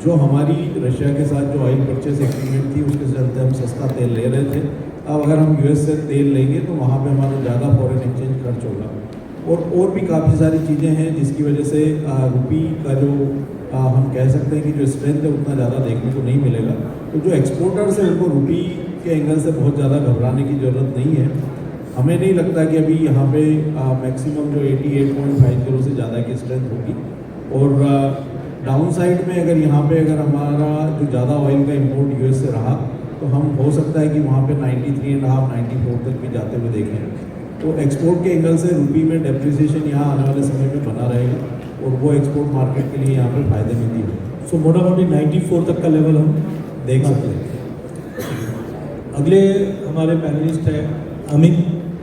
जो हमारी रशिया के साथ जो ऑयल परचेस एग्रीमेंट थी उसके चलते हम सस्ता तेल ले रहे थे। अब अगर हम यूएस से तेल लेंगे तो वहाँ पे हमारा ज़्यादा फॉरेन एक्सचेंज खर्च होगा और भी काफ़ी सारी चीज़ें हैं जिसकी वजह से रुपये का जो हम कह सकते हैं कि जो स्ट्रेंथ है उतना ज़्यादा देखने को नहीं मिलेगा। तो जो एक्सपोर्टर्स है उनको रुपये के एंगल से बहुत ज़्यादा घबराने की ज़रूरत नहीं है। हमें नहीं लगता कि अभी यहाँ पे मैक्सिमम जो 88.5 करोड़ से ज़्यादा की स्ट्रेंथ होगी। और डाउन साइड में अगर यहाँ पे अगर हमारा जो ज़्यादा ऑयल का इंपोर्ट यूएस से रहा तो हम हो सकता है कि वहाँ पे 93.5 94 तक भी जाते हुए देखें। तो एक्सपोर्ट के एंगल से रुपये में डेप्रिसिएशन यहाँ आने वाले समय में बना रहेगा और वो एक्सपोर्ट मार्केट के लिए यहाँ पे फ़ायदेमंद होगा। सो मोटा मोटी 94 तक का लेवल हम देख सकते हैं। अगले हमारे पैनलिस्ट है अमित।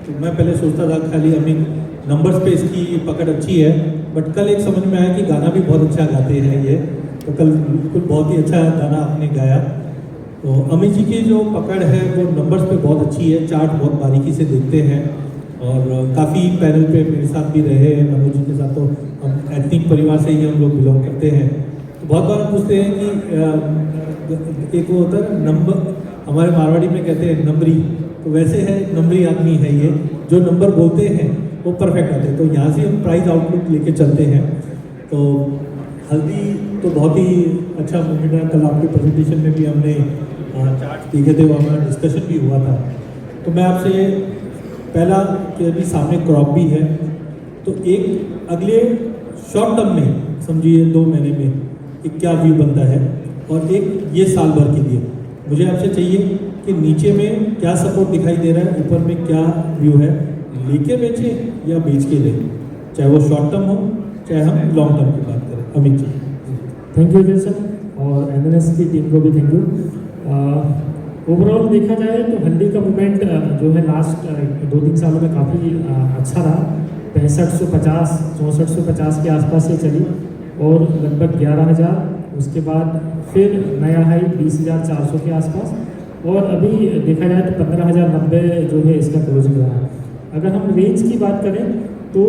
तो मैं पहले सोचता था खाली अमित नंबर्स पे इसकी पकड़ अच्छी है, बट कल एक समझ में आया कि गाना भी बहुत अच्छा गाते हैं ये। तो कल बिल्कुल बहुत ही अच्छा गाना आपने गाया। तो अमित जी की जो पकड़ है वो नंबर्स पे बहुत अच्छी है, चार्ट बहुत बारीकी से देखते हैं और काफ़ी पैनल पे मेरे साथ भी रहे हैं, मनोज जी के साथ। तो हम एथनिक परिवार से ही हम लोग बिलोंग करते हैं। तो बहुत बार पूछते हैं कि एक वो होता है नंबर, हमारे मारवाड़ी में कहते हैं नंबरी, तो वैसे है नंबरी आदमी है ये, जो नंबर बोलते हैं वो परफेक्ट आते हैं। तो यहाँ से हम प्राइस आउटलुक लेके चलते हैं। तो हल्दी तो बहुत ही अच्छा मूवमेंट है। कल आपके प्रेजेंटेशन में भी हमने चार्ट देखे थे, वहाँ हमारा डिस्कशन भी हुआ था। तो मैं आपसे पहला कि अभी सामने क्रॉप भी है, तो एक अगले शॉर्ट टर्म में समझिए 2 महीने में एक क्या व्यू बनता है, और एक ये साल भर के लिए मुझे आपसे चाहिए कि नीचे में क्या सपोर्ट दिखाई दे रहा है, ऊपर में क्या व्यू है, लेके बेचे या बेच के ले, चाहे वो शॉर्ट टर्म हो चाहे हम लॉन्ग टर्म की बात करें। Amit ji. Thank you Ajay sir, और एमएनएस की टीम को भी थैंक यू। ओवरऑल देखा जाए तो हल्दी का मूवमेंट जो है लास्ट 2-3 सालों में काफ़ी अच्छा रहा। 6550 6450 के आसपास से चली और लगभग 11,000, उसके बाद फिर नया हाई 20,400 के आसपास, और अभी देखा जाए तो 15,090 जो है इसका क्लोजिंग रहा है। अगर हम रेंज की बात करें तो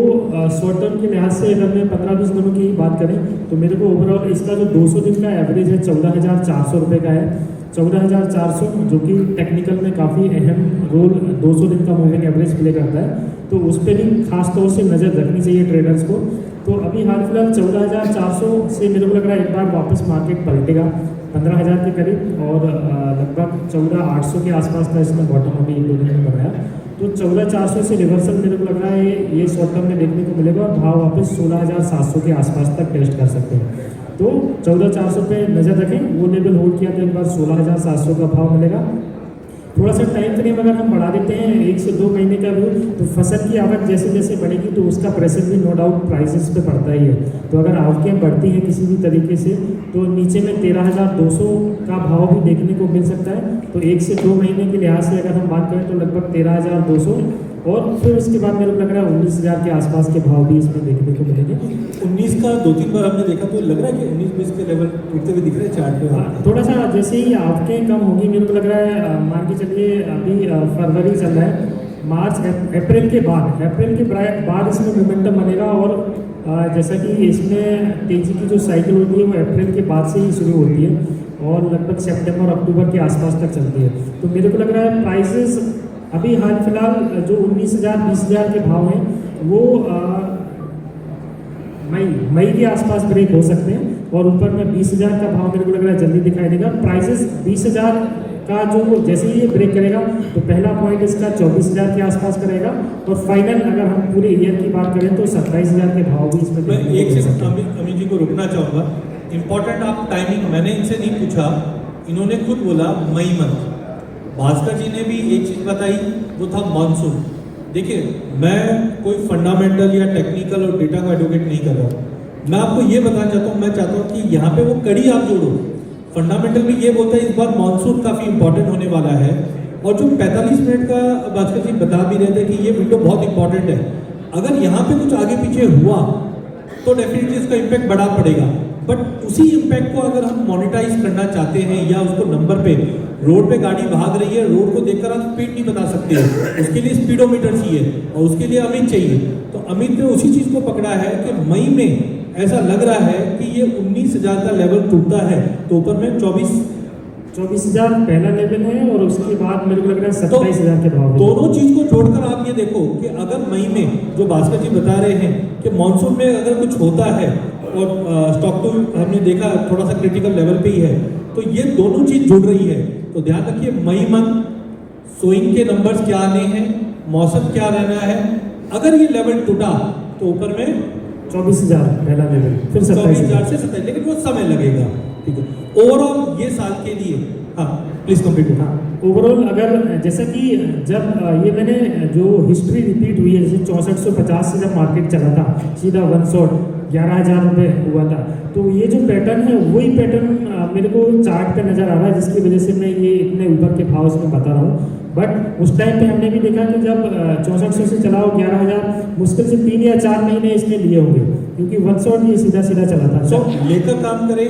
शॉर्ट टर्म के लिहाज से अगर मैं 15-20 दिनों की बात करें तो मेरे को ओवरऑल इसका जो 200 दिन का एवरेज है 14,400 रुपये का है। 14,400 जो कि टेक्निकल में काफ़ी अहम रोल 200 दिन का मूविंग एवरेज प्ले करता है, तो उस पर भी खास तौर से नज़र रखनी चाहिए ट्रेडर्स को। तो अभी हाल फिलहाल 14,400 से मेरे को लग रहा है एक बार वापस मार्केट पलटेगा 15,000 के करीब, और लगभग 14,800 के आसपास का इसमें बॉटम अभी 1-2 दिन में बनाया। तो 14,400 से रिवर्सल मेरे को लग रहा है ये शॉर्ट टर्म में देखने को मिलेगा, और भाव वापस 16,700 के आसपास तक टेस्ट कर सकते हैं। तो 14,400 पे नज़र रखें, वो लेवल होल्ड किया तो एक बार 16,700 का भाव मिलेगा। थोड़ा सा टाइम फ्रेम अगर हम बढ़ा देते हैं 1 से 2 महीने का व्यू, तो फसल की आवक जैसे जैसे बढ़ेगी तो उसका प्रेशर भी नो डाउट प्राइसेस पे पड़ता ही है। तो अगर आवकें बढ़ती हैं किसी भी तरीके से तो नीचे में 13,200 का भाव भी देखने को मिल सकता है। तो 1 से 2 महीने के लिहाज से अगर हम बात करें तो लगभग 13,200, और फिर उसके बाद मेरे को लग रहा है 19,000 के आसपास के भाव भी इसमें देखने को मिलेंगे। 19 का 2-3 बार हमने देखा तो लग रहा है कि 19-20 के लेवल टूटते हुए दिख रहे हैं चार्ट पे। थोड़ा सा जैसे ही आवकें कम होगी मेरे को लग रहा है, मान के चलिए अभी फरवरी चल रहा है, मार्च अप्रैल के बाद इसमें मोमेंटम बनेगा, और जैसा कि इसमें तेजी की जो साइकिल होती है वो अप्रैल के बाद से ही शुरू होती है और लगभग सितंबर अक्टूबर के आसपास तक चलती है। तो मेरे को लग रहा है प्राइसेस अभी हाल फिलहाल जो 19,000 20,000 के भाव हैं वो मई के आसपास ब्रेक हो सकते हैं, और ऊपर में 20,000 का भाव मेरे को लग रहा है जल्दी दिखाई देगा। प्राइसेस 20,000 का जो जैसे ही ये ब्रेक करेगा तो पहला पॉइंट इसका 24,000 के आसपास करेगा और फाइनल अगर हम पूरे ईयर की बात करें तो 27,000 के भाव भी इसमें मैं देखने को एक मिल से सकते हैं। अमित जी को रुकना चाहूँगा। इम्पोर्टेंट आप टाइमिंग मैंने इनसे नहीं पूछा, इन्होंने खुद बोला मई मंथ। भास्कर जी ने भी एक चीज़ बताई, वो था मानसून। देखिए, मैं कोई फंडामेंटल या टेक्निकल और डेटा को एडवोकेट नहीं कर रहा हूँ। मैं आपको ये बताना चाहता हूँ, मैं चाहता हूँ कि यहाँ पे वो कड़ी आप जोड़ो। फंडामेंटल में ये बोलता है इस बार मानसून काफ़ी इंपॉर्टेंट होने वाला है, और जो 45 मिनट का भास्कर जी बता भी रहे थे कि ये विंडो बहुत इंपॉर्टेंट है। अगर यहाँ पे कुछ आगे पीछे हुआ तो डेफिनेटली इसका इम्पैक्ट बड़ा पड़ेगा, बट उसी इम्पैक्ट को अगर हम मोनेटाइज करना चाहते हैं या उसको नंबर पे, रोड पे गाड़ी भाग रही है, रोड को देखकर आप स्पीड नहीं बता सकते, उसके लिए स्पीडोमीटर चाहिए और उसके लिए अमित चाहिए। तो अमित ने उसी चीज़ को पकड़ा है कि मई में ऐसा लग रहा है कि ये 19,000 का लेवल टूटता है तो ऊपर में 24,000 पहला लेवल है और उसके बाद मेरे को लग रहा है तो 27,000 के भाव। दोनों चीज को जोड़कर आप ये देखो कि अगर मई में जो भास्कर जी बता रहे हैं कि मॉनसून में अगर कुछ होता है और स्टॉक तो हमने देखा थोड़ा सा क्रिटिकल लेवल पे ही है, तो ये दोनों चीज जुड़ रही है। तो ध्यान रखिए, मई मंथ सोइंग के नंबर्स क्या आने हैं, मौसम क्या रहना है। अगर ये लेवल टूटा तो ऊपर में 24,000 पहला लेवल, फिर 24,000 27,000 से 27, लेकिन वो समय लगेगा। ठीक है, ओवरऑल ये साल के लिए, हाँ प्लीज कंप्लीट। हाँ, ओवरऑल अगर जैसा कि जब ये मैंने जो हिस्ट्री रिपीट हुई है, जैसे 6450 से जब मार्केट चला था सीधा 1 शॉट 11,000 रुपये हुआ था, तो ये जो पैटर्न है वही पैटर्न मेरे को चार्ट पे नज़र आ रहा है, जिसकी वजह से मैं ये इतने ऊपर के भाव इसमें बता रहा हूँ। बट उस टाइम पे हमने भी देखा कि जब 6400 से चला हो 11,000, मुश्किल से 3 या 4 महीने इसने लिए होंगे, क्योंकि 1 शॉट ये सीधा सीधा चला था। सो लेकर काम करें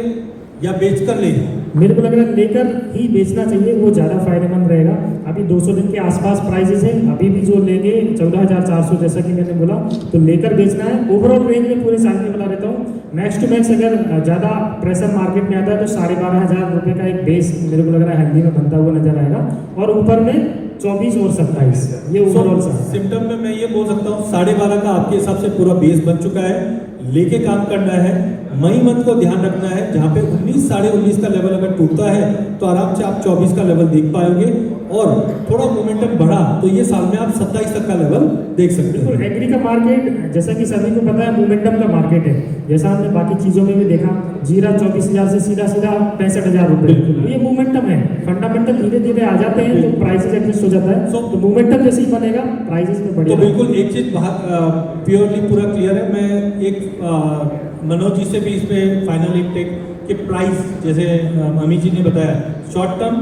या बेच कर ले? मेरे को लग रहा है लेकर ही बेचना चाहिए, वो ज़्यादा फायदेमंद रहेगा। अभी 200 दिन के आसपास प्राइजेस है, अभी भी जो लेंगे 14,400 जैसा कि मैंने बोला, तो लेकर बेचना है। ओवरऑल रेंज में पूरे साल की बता देता हूँ, मैक्स टू मैक्स अगर ज़्यादा प्रेशर मार्केट में आता है तो 12,500 रुपये का एक बेस मेरे को लग रहा है हल्दी में बनता हुआ नजर आएगा, और ऊपर में 24 और 27, ये ओवरऑल सिम्टम में मैं ये बोल सकता हूँ 12.5 का आपके हिसाब से पूरा बेस बन चुका है, लेके काम करना है। मई मंथ को ध्यान रखना है, जहाँ पे 19, 19.5 का लेवल अगर टूटता है तो आराम से आप 24 का लेवल देख पाओगे, और थोड़ा मोमेंटम बढ़ा तो ये साल में आप 27 तक का लेवल देख सकते हो। एग्री का मार्केट जैसा कि सभी को पता है मोमेंटम का मार्केट है, जैसा हमने बाकी चीज़ों में भी देखा, जीरा 24,000 से सीधा 65,000 रुपये, तो ये मोमेंटम है। फंडामेंटल धीरे धीरे आ जाते हैं तो प्राइसेस एडजस्ट हो जाता है, तो मोमेंटम जैसे ही बनेगा प्राइसेस में तो बढ़ेगा। बिल्कुल एक चीज प्योरली पूरा क्लियर है। मैं एक मनोज जी से भी इस पे फाइनल एक टेक कि प्राइस, जैसे अमित जी ने बताया, शॉर्ट टर्म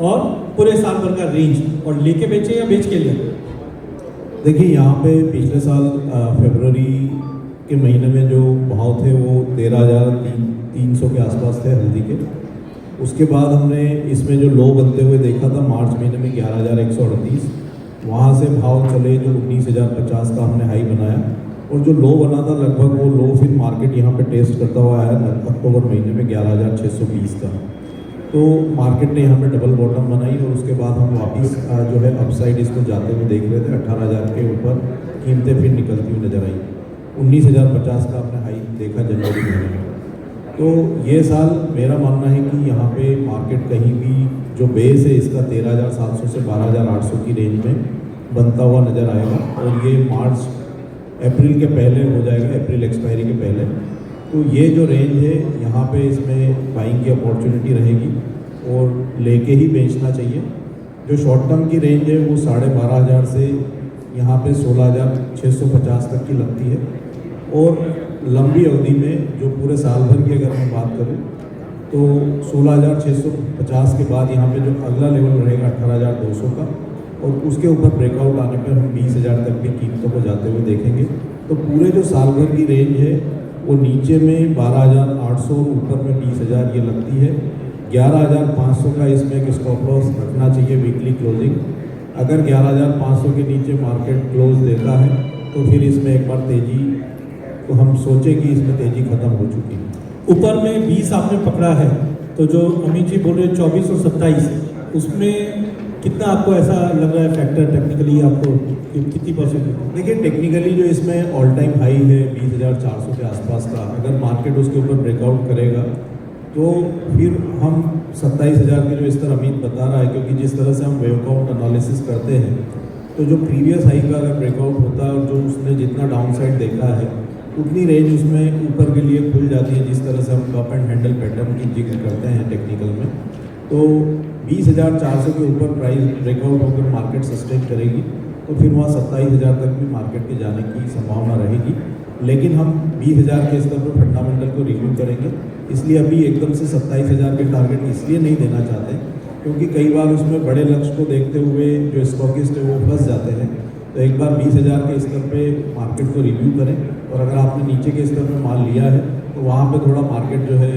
और पूरे साल भर का रेंज, और लेके बेचे या बेच के लिए। देखिए, यहाँ पे पिछले साल फरवरी के महीने में जो भाव थे वो 13,300 के आसपास थे हल्दी के। उसके बाद हमने इसमें जो लो बनते हुए देखा था मार्च महीने में 11,138, वहाँ से भाव चले जो 19,050 का हमने हाई बनाया, और जो लो बना था लगभग वो लो फिर मार्केट यहाँ पे टेस्ट करता हुआ आया अक्टूबर महीने में 11,620 का। तो मार्केट ने यहाँ पे डबल बॉटम बनाई, और उसके बाद हम वापस जो है अपसाइड इसको जाते हुए देख रहे थे। 18,000 के ऊपर कीमतें फिर निकलती हुई नजर आई। 19,050 का हमने हाई देखा जनवरी महीने में। तो ये साल मेरा मानना है कि यहाँ पे मार्केट कहीं भी जो बेस है इसका 13,700 से 12,800 की रेंज में बनता हुआ नज़र आएगा, और ये मार्च अप्रैल के पहले हो जाएगा, अप्रैल एक्सपायरी के पहले। तो ये जो रेंज है यहाँ पे इसमें बाइंग की अपॉर्चुनिटी रहेगी, और लेके ही बेचना चाहिए। जो शॉर्ट टर्म की रेंज है वो 12,500 से यहाँ पे 16,650 तक की लगती है, और लंबी अवधि में जो पूरे साल भर की अगर मैं बात करूँ तो 16,650 के बाद यहाँ पे जो अगला लेवल रहेगा 18,200 का, और उसके ऊपर ब्रेकआउट आने पर हम 20,000 तक की कीमतों को जाते हुए देखेंगे। तो पूरे जो साल भर की रेंज है वो नीचे में 12,800, ऊपर में 20,000 ये लगती है। 11,500 का इसमें एक स्टॉप लॉस रखना चाहिए वीकली क्लोजिंग। अगर 11,500 के नीचे मार्केट क्लोज देता है तो फिर इसमें एक बार तेज़ी, तो हम सोचें कि इसमें तेज़ी खत्म हो चुकी है। ऊपर में 20 आपने पकड़ा है, तो जो अमित जी बोल रहे 24 और 27, उसमें कितना आपको ऐसा लग रहा है फैक्टर टेक्निकली आपको कितनी परसेंट? देखिए, टेक्निकली जो इसमें ऑल टाइम हाई है 20,400 के आसपास का, अगर मार्केट उसके ऊपर ब्रेकआउट करेगा तो फिर हम 27,000 के जो स्तर अमित बता रहा है, क्योंकि जिस तरह से हम वेव काउंट एनालिसिस करते हैं तो जो प्रीवियस हाई का अगर ब्रेकआउट होता है और जो उसने जितना डाउन साइड देखा है उतनी रेंज उसमें ऊपर के लिए खुल जाती है, जिस तरह से हम कप एंड हैंडल पैटर्न की जिक्र करते हैं टेक्निकल में। तो 20,400 के ऊपर प्राइस ब्रेकआउट होकर मार्केट सस्टेन करेगी तो फिर वहाँ 27,000 तक भी मार्केट के जाने की संभावना रहेगी। लेकिन हम 20,000 के स्तर पर फंडामेंटल को रिव्यू करेंगे, इसलिए अभी एकदम से 27,000 के टारगेट इसलिए नहीं देना चाहते क्योंकि कई बार उसमें बड़े लक्ष्य को देखते हुए जो स्टॉकिस्ट है वो फंस जाते हैं। तो एक बार 20,000 के स्तर पे मार्केट को रिव्यू करें और अगर आपने नीचे के स्तर पे माल लिया है तो वहाँ पे थोड़ा मार्केट जो है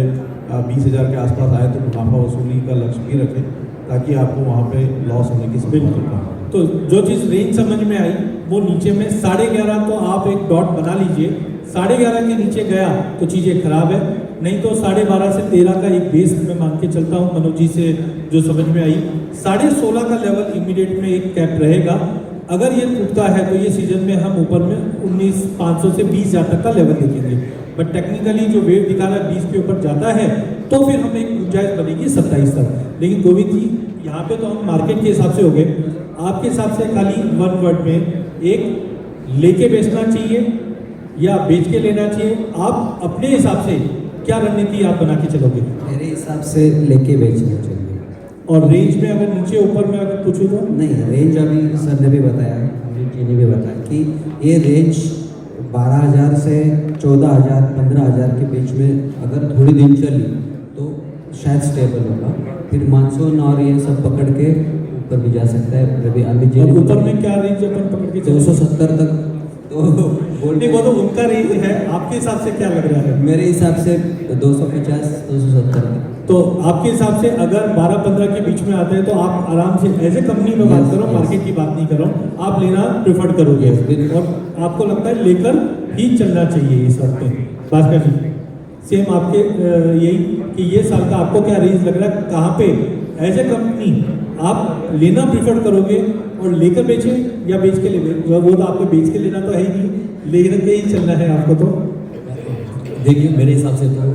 20,000 के आसपास आए तो मुनाफा वसूली का लक्ष्य भी रखें ताकि आपको वहाँ पे लॉस होने की संभावना ना हो। तो जो चीज़ रेंज समझ में आई वो नीचे में 11.5, तो आप एक डॉट बना लीजिए। 11.5 के नीचे गया तो चीज़ें खराब है, नहीं तो 12.5 से 13 का एक बेस मैं मान के चलता हूँ मनोज जी से जो समझ में आई। 16.5 का लेवल इमीडिएट में एक कैप रहेगा। अगर ये टूटता है तो ये सीजन में हम ऊपर में 19,500 से 20,000 तक का लेवल देखेंगे, बट टेक्निकली जो वेव दिखा रहा है 20 के ऊपर जाता है तो फिर हमें एक गुंजाइश बनेगी 27 तक। लेकिन गोविंद जी यहाँ पे तो हम मार्केट के हिसाब से हो गए, आपके हिसाब से खाली वन वर्ड में एक लेके बेचना चाहिए या बेच के लेना चाहिए, आप अपने हिसाब से क्या रणनीति आप बना के चलोगे? मेरे हिसाब से लेके बेचना चाहिए। और रेंज में अगर नीचे ऊपर में अगर पूछूँ तो नहीं, रेंज अभी सर ने भी बताया, अमित जी ने भी बताया कि ये रेंज 12,000 से 14,000 15,000 के बीच में अगर थोड़ी दिन चली तो शायद स्टेबल होगा। फिर मानसून और ये सब पकड़ के ऊपर भी जा सकता है। अभी अमित जी और ने ऊपर बताया में क्या रेंज अपन पकड़ के चलो? 270 तक तो नहीं, वो तो उनका रेंज है, आपके हिसाब से क्या लग रहा है? मेरे हिसाब से 250 270 तक। तो आपके हिसाब से अगर 12-15 के बीच में आते हैं तो आप आराम से एज ए कंपनी में बात करो, मार्केट की बात नहीं करो, आप लेना प्रेफर करोगे और आपको लगता है लेकर ही चलना चाहिए इस वक्त पे। भास्कर जी सेम आपके यही कि ये साल का आपको क्या रेंज लग रहा है, कहाँ पे एज ए कंपनी आप लेना प्रेफर करोगे और लेकर बेचें या बेच के ले? वो तो आपको बेच के लेना तो है ही नहीं, लेकर के ही चलना है आपको। तो देखिए मेरे हिसाब से तो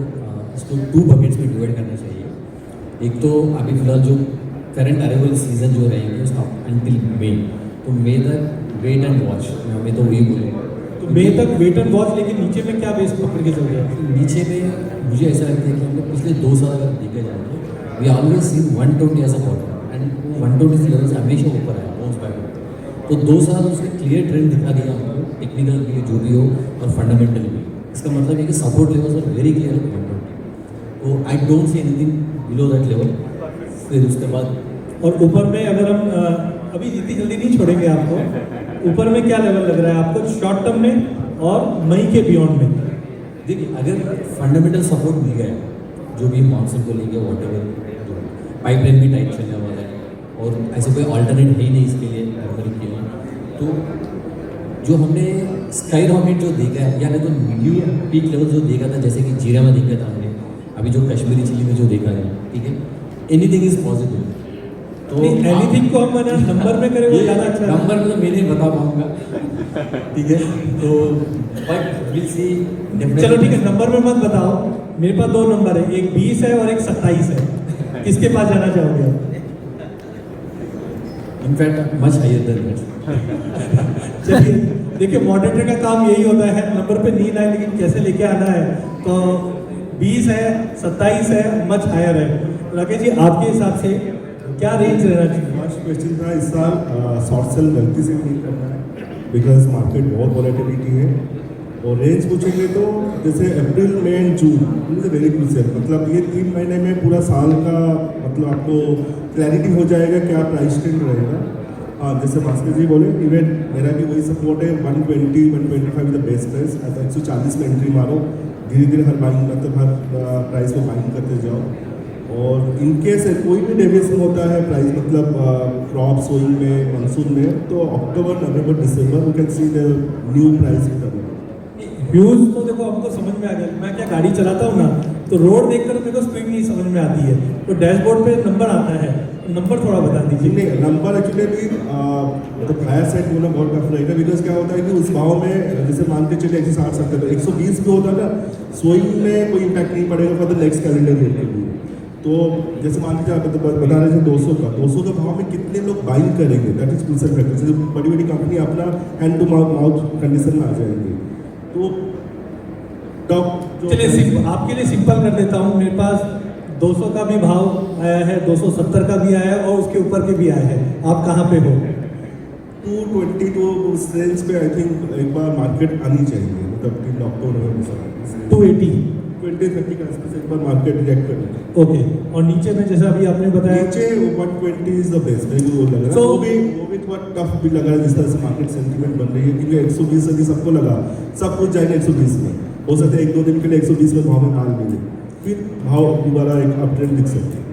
इसको 2 बकेट्स में डिवाइड करना चाहिए। एक तो अभी फिलहाल जो करंट अराइवल सीजन जो रहेंगे उसका अंटिल मे, तो मे तक वेट एंड वॉच, मैं तो वही बोलूँगा। तो मे तक वेट एंड वॉच, लेकिन नीचे में क्या बेस पकड़ के चल रहे हैं? नीचे में मुझे ऐसा लगता है कि हमने पिछले 2 साल अगर देखे जाए we always seen 120 as a bottom and 120 level से हमेशा ऊपर आया बाउंस बैक। तो 2 साल उसने क्लियर ट्रेंड दिखा दिया हमको, टेक्निकल भी जो भी हो और फंडामेंटल भी। इसका मतलब है कि support levels are very clear है 120, तो I don't see anything below that level. फिर उसके बाद और ऊपर में अगर हम अभी इतनी जल्दी नहीं छोड़ेंगे आपको, ऊपर में क्या लेवल लग रहा है आपको शॉर्ट टर्म में और मई के बियॉन्ड में? देखिए अगर फंडामेंटल सपोर्ट मिल गया जो भी मानसून को लेके वॉटेवर, पाइपलाइन भी टाइट चलने वाला है और ऐसे कोई अल्टरनेट है ही नहीं इसके लिए टर्मरिक के लिए, तो जो हमने स्काई रॉकेट जो देखा है या नहीं तो न्यू पीक लेवल जो देखा था, जैसे कि जीरा में देखा था हमने, अभी जो कश्मीरी चिली में जो देखा है, ठीक है, एनीथिंग इज पॉसिबल। तो एनीथिंग को हम नंबर में करें वो ज़्यादा अच्छा है। नंबर में तो मैं नहीं बता पाऊंगा, ठीक है, तो बट विल सी। चलो ठीक है, नंबर में मत बताओ, मेरे पास 2 नंबर है, एक 20 है और एक 27 है, किसके पास जाना चाहोगे आप? In fact much higher than that. चलिए देखिए, मॉडरेटर का काम यही होता है, नंबर पे नींद आए लेकिन कैसे लेके आना है। तो 20 है, 27 है, मच हायर है। राकेश जी आपके हिसाब से क्या रेंज रहना चाहिए? फर्स्ट क्वेश्चन था इस साल शॉर्ट सेल गलती से नहीं करना है बिकॉज मार्केट बहुत वॉलेटिलिटी है। और रेंज पूछेंगे तो जैसे April May and June is very crucial, मतलब ये 3 महीने में पूरा साल का मतलब आपको क्लैरिटी हो जाएगा क्या प्राइस ट्रेंड रहेगा। हाँ, जैसे भास्कर जी बोले, इवन मेरा भी वही सपोर्ट है 120 125 द बेस्ट प्राइस। ऐसा 140 में एंट्री मारो, धीरे धीरे हर बाइंग मतलब हर प्राइस को बाइंग करते जाओ। और इनकेस कोई भी डेविएशन होता है प्राइस मतलब क्रॉप सोइंग में, मानसून में, तो October November December we can see the new price return. Views तो देखो हमको समझ में आ गया, मैं क्या गाड़ी चलाता हूँ ना, तो रोड देखकर मेरे को स्पीड नहीं समझ में आती है, तो डैशबोर्ड पे नंबर आता है, नंबर थोड़ा बता दीजिए। नहीं, नंबर एक्चुअली भी मतलब हायर साइड होना बहुत टफ रहेगा, बिकॉज क्या होता है कि उस भाव में जैसे मान के चलिए 160 तो 120 भी होता ना, सोइंग में कोई इम्पैक्ट नहीं पड़ेगा for the next calendar year के लिए। तो जैसे मान लीजिए आप बता रहे थे 200 का भाव में कितने लोग बाइंग करेंगे, दैट इज क्रूशियल फैक्टर। जैसे बड़ी बड़ी कंपनी अपना हैंड टू माउथ कंडीशन में आ जाएंगे, तो चलिए आपके लिए सिंपल कर देता हूँ। मेरे पास 200 का भी भाव आया है, 270 का भी आया है और उसके ऊपर के भी आया है। आप कहाँ पे हो? 220 तो उस रेंज पे आई थिंक एक बार मार्केट आनी चाहिए, मतलब कि अक्टूबर 280 20-30 का आसपास एक बार मार्केट रिएक्ट करेगी। ओके। और नीचे में जैसा अभी आपने बताया नीचे 120 इज द बेस्ट, मेरे को वो लग रहा है। So- वो भी थोड़ा टफ भी लग रहा है जिस तरह से मार्केट सेंटीमेंट बन रही है, क्योंकि 120 यदि सबको लगा सब कुछ जाएंगे 120 में, हो सकता है 1-2 दिन के लिए 120 में भाव में माल मिले, फिर भाव दोबारा एक अपट्रेंड दिख सकती है।